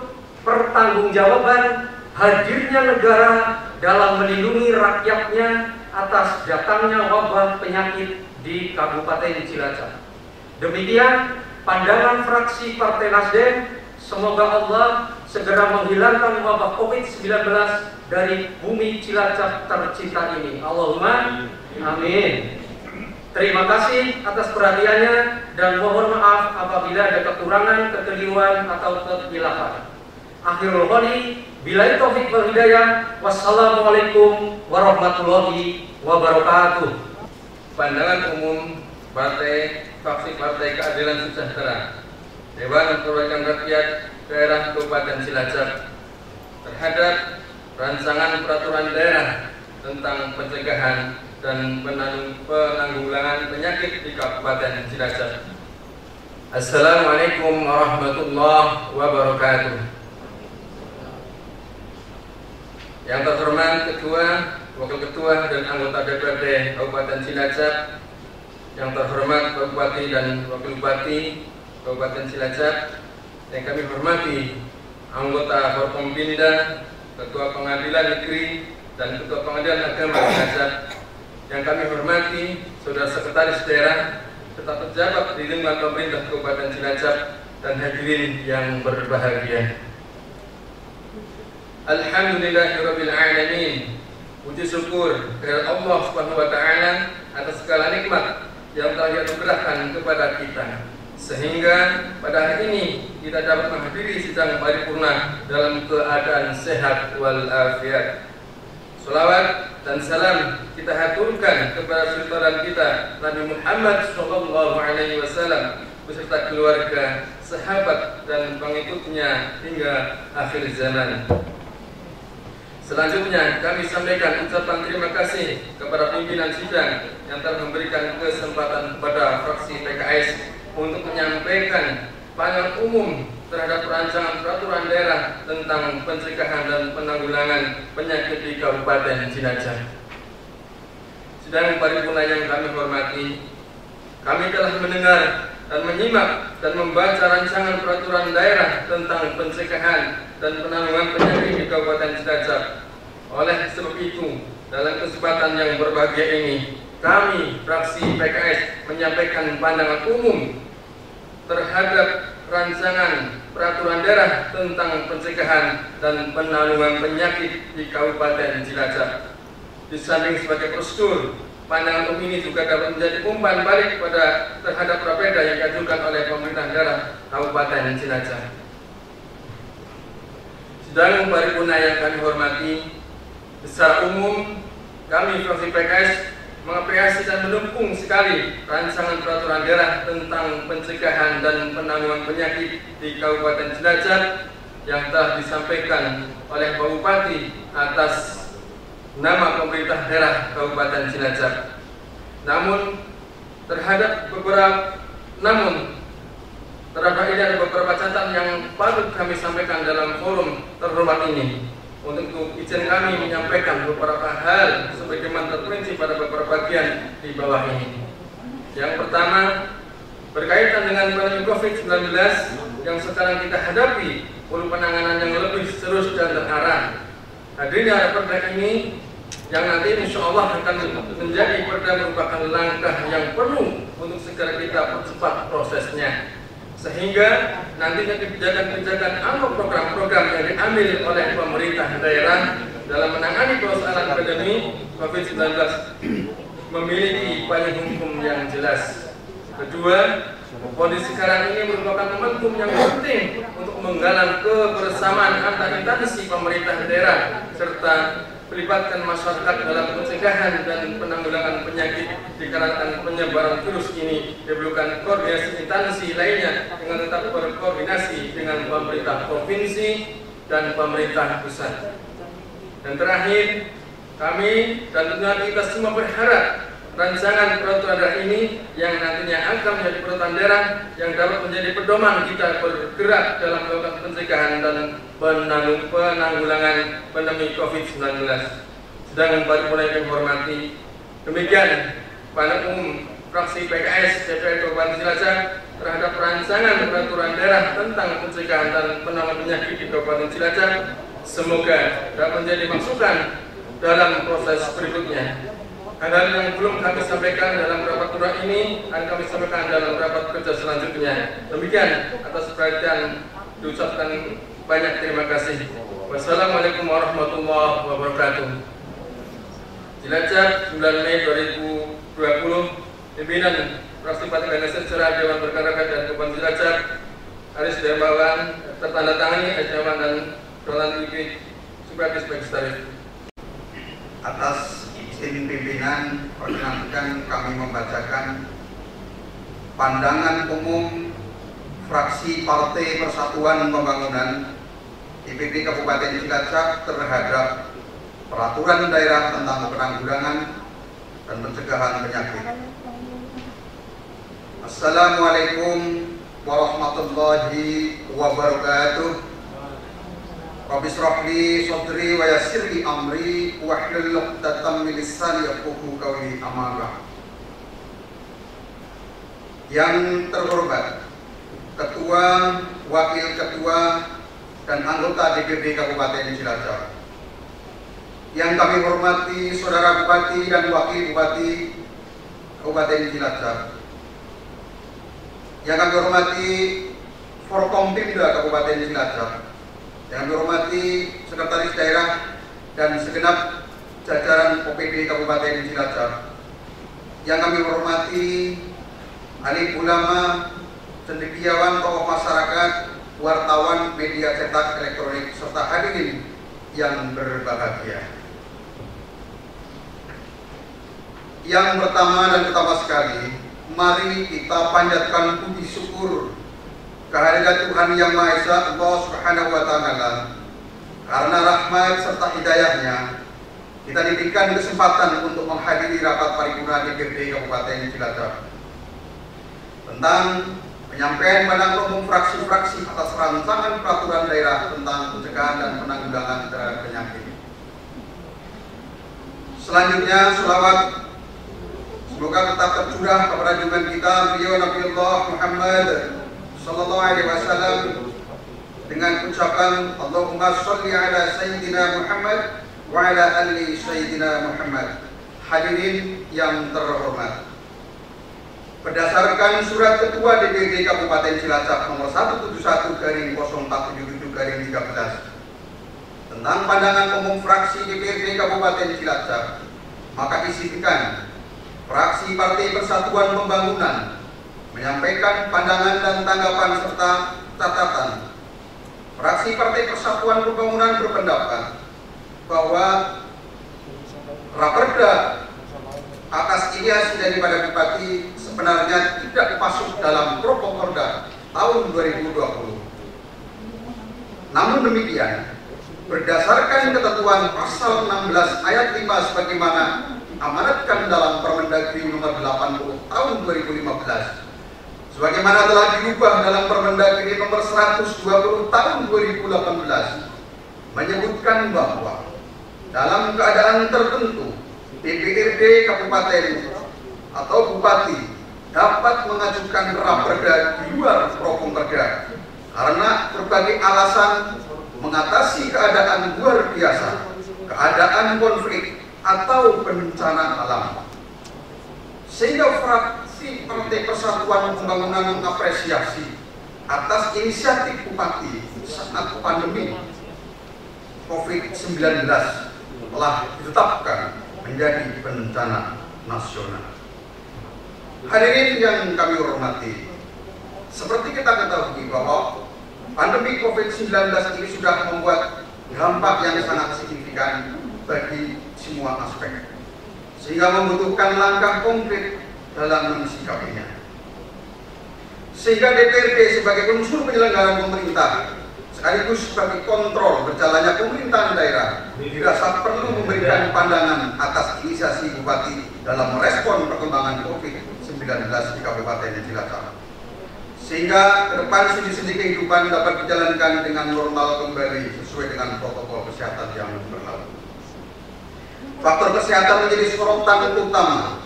pertanggungjawaban hadirnya negara dalam melindungi rakyatnya atas datangnya wabah penyakit di Kabupaten Cilacap. Demikian pandangan fraksi Partai Nasdem. Semoga Allah segera menghilangkan wabah COVID-19 dari bumi Cilacap tercinta ini. Allahumma amin. Terima kasih atas perhatiannya dan mohon maaf apabila ada kekurangan, kekeliruan atau kekhilafan. Akhirul qawli, billahi taufiq wal hidayah. Wassalamualaikum warahmatullahi wabarakatuh. Pandangan umum fraksi Partai Keadilan Sejahtera Dewan Perwakilan Rakyat Daerah Kabupaten Cilacap terhadap rancangan peraturan daerah tentang pencegahan dan penanggulangan penyakit di Kabupaten Cilacap. Assalamualaikum warahmatullahi wabarakatuh. Yang terhormat Ketua, Wakil Ketua dan anggota DPRD Kabupaten Cilacap, yang terhormat Pak Bupati dan Wakil Bupati Kabupaten Cilacap, yang kami hormati anggota Forkompinda, Ketua Pengadilan Negeri dan Ketua Pengadilan Agama Cilacap, yang kami hormati Saudara Sekretaris Daerah serta pejabat di lingkungan pemerintah Kabupaten Cilacap dan hadirin yang berbahagia. Alhamdulillahirabbil alamin. Puji syukur kepada Allah Subhanahu wa taala atas segala nikmat yang telah Dia anugerahkan kepada kita, sehingga pada hari ini kita dapat menghadiri sidang paripurna dalam keadaan sehat walafiat. Salawat dan salam kita haturkan kepada sultan kita Nabi Muhammad SAW beserta keluarga, sahabat dan pengikutnya hingga akhir zaman. Selanjutnya kami sampaikan ucapan terima kasih kepada pimpinan sidang yang telah memberikan kesempatan kepada fraksi PKS untuk menyampaikan pandangan umum terhadap rancangan peraturan daerah tentang pencegahan dan penanggulangan penyakit di Kabupaten Cilacap. Sidang paripurna yang kami hormati, kami telah mendengar dan menyimak dan membaca rancangan peraturan daerah tentang pencegahan dan penanggulangan penyakit di Kabupaten Cilacap. Oleh sebab itu, dalam kesempatan yang berbahagia ini, kami fraksi PKS menyampaikan pandangan umum terhadap rancangan peraturan daerah tentang pencegahan dan penanggulangan penyakit di Kabupaten Cilacap. Di samping sebagai prosedur, pandangan umum ini juga dapat menjadi umpan balik terhadap rapeda yang diajukan oleh pemerintah daerah Kabupaten Cilacap. Sidang paripurna yang kami hormati, secara umum kami fraksi PKS mengapresiasi dan mendukung sekali rancangan peraturan daerah tentang pencegahan dan penanggulangan penyakit di Kabupaten Cilacap yang telah disampaikan oleh Pak Bupati atas nama pemerintah daerah Kabupaten Cilacap. Namun terhadap ini ada beberapa catatan yang patut kami sampaikan dalam forum terhormat ini. Untuk izin kami menyampaikan beberapa hal sebagaimana terperinci pada beberapa bagian di bawah ini. Yang pertama, berkaitan dengan pandemi COVID-19 yang sekarang kita hadapi, perlu penanganan yang lebih serius dan terarah. Hadirnya perda ini yang nanti insya Allah akan menjadi perda merupakan langkah yang perlu untuk segera kita percepat prosesnya, sehingga nantinya kebijakan-kebijakan atau program-program yang diambil oleh pemerintah daerah dalam menangani persoalan pandemi COVID-19 memiliki payung hukum yang jelas. Kedua, kondisi sekarang ini merupakan momentum yang penting untuk menggalang kebersamaan antar instansi pemerintah daerah serta melibatkan masyarakat dalam pencegahan dan penanggulangan penyakit dikarenakan penyebaran virus ini. Diperlukan koordinasi instansi lainnya dengan tetap berkoordinasi dengan pemerintah provinsi dan pemerintah pusat. Dan terakhir, kami dan tentunya kita semua berharap rancangan peraturan daerah ini yang nantinya akan menjadi peraturan daerah yang dapat menjadi pedoman kita bergerak dalam melakukan pencegahan dan penanggulangan pandemi COVID-19. Sedangkan paripurna yang hormati, demikian pandangan umum fraksi PKS DPRD Kabupaten Cilacap terhadap rancangan peraturan daerah tentang pencegahan dan penanggulangan penyakit di Kabupaten Cilacap. Semoga dapat menjadi masukan dalam proses berikutnya. Hal yang belum kami sampaikan dalam rapat kurang ini akan kami sampaikan dalam rapat kerja selanjutnya. Demikian, atas perhatian diucapkan banyak terima kasih. Wassalamualaikum warahmatullahi wabarakatuh. Cilacap 9 Mei 2020. Pimpinan Fraksi Partai Ganesir Cerah Dewan Perkara dan Kabupaten Cilacap, Aris Dermawan, tertandatangani Ajaman dan Roland Ibi Subagis Bagistarif. Atas izin pimpinan, perkenankan kami membacakan pandangan umum fraksi Partai Persatuan Pembangunan DPD Kabupaten Cilacap terhadap peraturan daerah tentang penanggulangan dan pencegahan penyakit. Assalamualaikum warahmatullahi wabarakatuh. Rabbi shrah li sadri wa yassir li amri wahlul 'uqdatam min lisani yafqahu qawli. Amma ba'd. Yang terhormat Ketua, Wakil Ketua, dan anggota DPD Kabupaten Cilacap. Yang kami hormati Saudara Bupati dan Wakil Bupati Kabupaten Cilacap. Yang kami hormati Forkompimda Kabupaten Cilacap. Yang kami hormati Sekretaris Daerah dan segenap jajaran OPD Kabupaten Cilacap, yang kami hormati alim ulama, cendekiawan, tokoh masyarakat, wartawan, media cetak, elektronik, serta hadirin yang berbahagia. Yang pertama dan utama sekali, mari kita panjatkan puji syukur kehadirat Tuhan Yang Maha Esa, Allah Subhanahu wa Ta'ala. Karena rahmat serta hidayahnya, kita diberikan kesempatan untuk menghadiri rapat paripurna DPRD Kabupaten Cilacap tentang penyampaian pandangan umum fraksi-fraksi atas rancangan peraturan daerah tentang pencegahan dan penanggulangan terhadap penyakit. Selanjutnya, sholawat semoga tetap tercurah kepada junjungan kita beliau Nabiullah Muhammad sallallahu alaihi wasallam dengan ucapan Allahumma sholli ala sayyidina Muhammad wa ala ali sayyidina Muhammad. Hadirin yang terhormat, berdasarkan surat Ketua DPRD Kabupaten Cilacap nomor 171/0477/13 tentang pandangan umum fraksi DPRD Kabupaten Cilacap, maka isikan fraksi Partai Persatuan Pembangunan menyampaikan pandangan dan tanggapan serta catatan. Fraksi Partai Persatuan Pembangunan berpendapat bahwa Raperda atas ideasi daripada Bupati sebenarnya tidak masuk dalam Proporda tahun 2020. Namun demikian, berdasarkan ketentuan pasal 16 ayat 5 sebagaimana diamanatkan dalam Permendagri nomor 80 tahun 2015, sebagaimana telah diubah dalam Permendagri nomor 120 tahun 2018, menyebutkan bahwa dalam keadaan tertentu DPRD Kabupaten atau Bupati dapat mengajukan raperda di luar Proporda karena berbagai alasan mengatasi keadaan luar biasa, keadaan konflik atau bencana alam. Sehingga fraksi Partai Persatuan Pembangunan mengapresiasi atas inisiatif Bupati saat pandemi COVID-19 telah ditetapkan menjadi bencana nasional. Hadirin yang kami hormati, seperti kita ketahui bahwa pandemi COVID-19 ini sudah membuat dampak yang sangat signifikan bagi semua aspek, sehingga membutuhkan langkah konkret dalam mensikapinya. Sehingga DPRD sebagai unsur penyelenggara pemerintah sekaligus sebagai kontrol berjalannya pemerintahan daerah dirasa perlu memberikan pandangan atas inisiasi Bupati dalam merespon perkembangan COVID-19 di Kabupaten Cilacap, sehingga ke depan sendi-sendi kehidupan dapat dijalankan dengan normal kembali sesuai dengan protokol kesehatan yang berlaku. Faktor kesehatan menjadi sorotan utama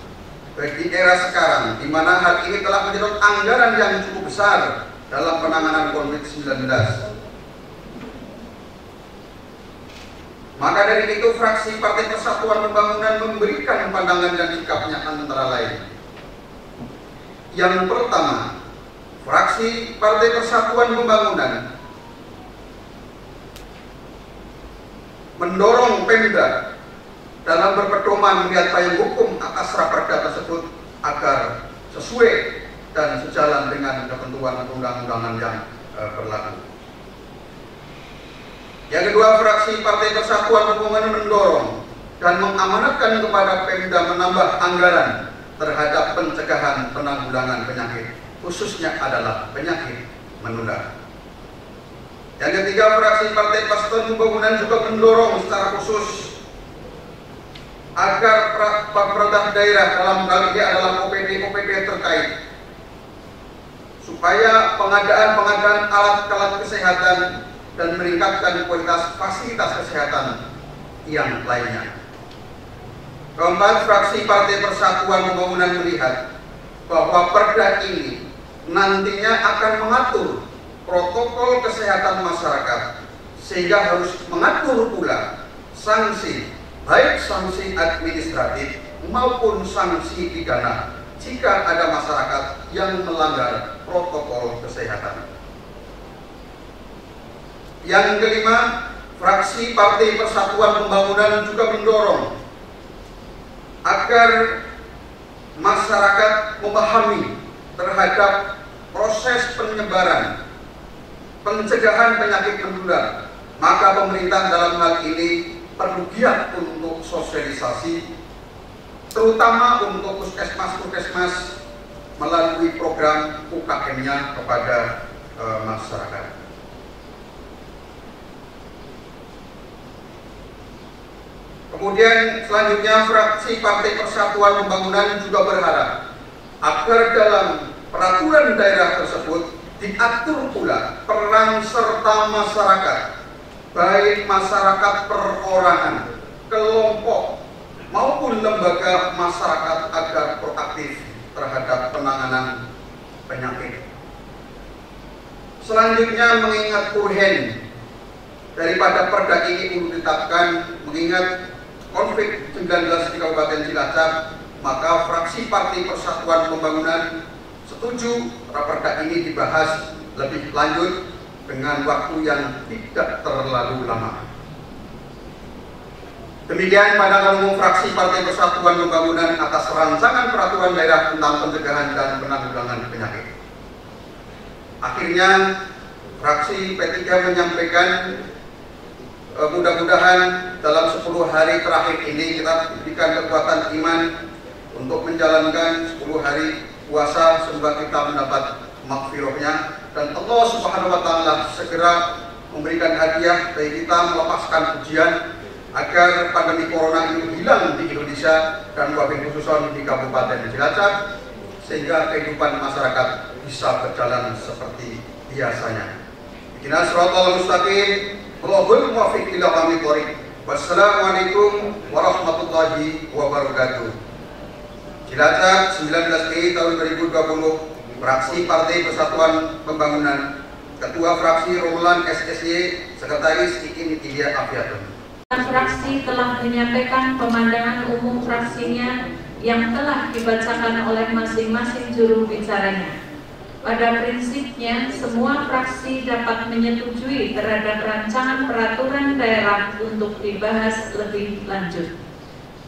bagi era sekarang, di mana hal ini telah menyedot anggaran yang cukup besar dalam penanganan COVID-19. Maka dari itu, fraksi Partai Persatuan Pembangunan memberikan pandangan dan sikapnya antara lain. Yang pertama, fraksi Partai Persatuan Pembangunan mendorong Pemda dalam berpedoman melihat payung hukum atas raperda tersebut agar sesuai dan sejalan dengan ketentuan undang-undangan yang berlaku. Yang kedua, fraksi Partai Persatuan Pembangunan mendorong dan mengamanatkan kepada Pemda menambah anggaran terhadap pencegahan penanggulangan penyakit, khususnya adalah penyakit menular. Yang ketiga, fraksi Partai Persatuan Pembangunan juga mendorong secara khusus agar pemerintah daerah, dalam hal ini adalah OPD terkait, supaya pengadaan alat-alat kesehatan dan meningkatkan kualitas fasilitas kesehatan yang lainnya. Keempat, fraksi Partai Persatuan Pembangunan melihat bahwa perda ini nantinya akan mengatur protokol kesehatan masyarakat, sehingga harus mengatur pula sanksi, baik sanksi administratif maupun sanksi pidana jika ada masyarakat yang melanggar protokol kesehatan. Yang kelima, fraksi Partai Persatuan Pembangunan juga mendorong agar masyarakat memahami terhadap proses penyebaran, pencegahan penyakit menular, maka pemerintah dalam hal ini perlu giat untuk sosialisasi, terutama untuk puskesmas melalui program UKM-nya kepada masyarakat. Kemudian selanjutnya fraksi Partai Persatuan Pembangunan juga berharap agar dalam peraturan daerah tersebut diatur pula peran serta masyarakat, baik masyarakat perorangan, kelompok maupun lembaga masyarakat agar proaktif terhadap penanganan penyakit. Selanjutnya, mengingat urgen daripada perda ini perlu ditetapkan, mengingat COVID-19 di Kabupaten Cilacap, maka fraksi Partai Persatuan Pembangunan setuju raperda ini dibahas lebih lanjut dengan waktu yang tidak terlalu lama. Demikian pandangan umum fraksi Partai Persatuan Pembangunan atas rancangan peraturan daerah tentang pencegahan dan penanggulangan penyakit. Akhirnya, fraksi P3 menyampaikan mudah-mudahan dalam 10 hari terakhir ini kita diberikan kekuatan iman untuk menjalankan 10 hari puasa sehingga kita mendapat maghfirahnya, dan Allah Subhanahu wa Ta'ala segera memberikan hadiah bagi kita melepaskan ujian agar pandemi corona ini hilang di Indonesia dan wabil khususon di Kabupaten Cilacap, sehingga kehidupan masyarakat bisa berjalan seperti biasanya. Ihdinas siratal mustaqim, wallahul muwaffiq ila aqwamit thoriq. Wassalamualaikum warahmatullahi wabarakatuh. Cilacap 19 Mei tahun 2020, fraksi Partai Persatuan Pembangunan, Ketua Fraksi Romulan SSY, Sekretaris Ikin Ilya Afiatun. Fraksi telah menyampaikan pemandangan umum fraksinya yang telah dibacakan oleh masing-masing juru bicaranya. Pada prinsipnya, semua fraksi dapat menyetujui terhadap rancangan peraturan daerah untuk dibahas lebih lanjut.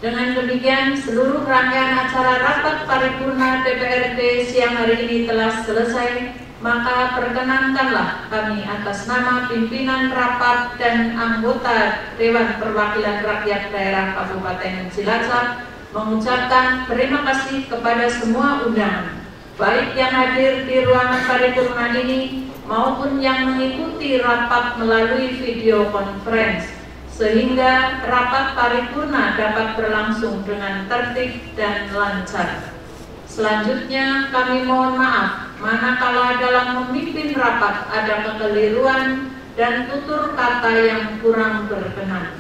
Dengan demikian, seluruh rangkaian acara rapat paripurna DPRD siang hari ini telah selesai. Maka perkenankanlah kami atas nama pimpinan rapat dan anggota Dewan Perwakilan Rakyat Daerah Kabupaten Cilacap mengucapkan terima kasih kepada semua undangan, baik yang hadir di ruangan paripurna ini maupun yang mengikuti rapat melalui video conference, sehingga rapat paripurna dapat berlangsung dengan tertib dan lancar. Selanjutnya, kami mohon maaf manakala dalam memimpin rapat ada kekeliruan dan tutur kata yang kurang berkenan.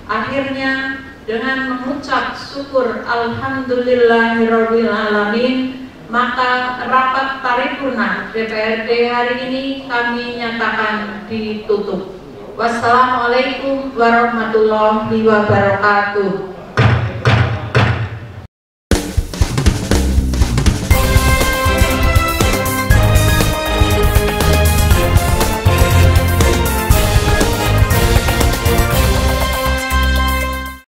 Akhirnya, dengan mengucap syukur alhamdulillahirabbil alamin, maka rapat paripurna DPRD hari ini kami nyatakan ditutup. Wassalamualaikum warahmatullahi wabarakatuh.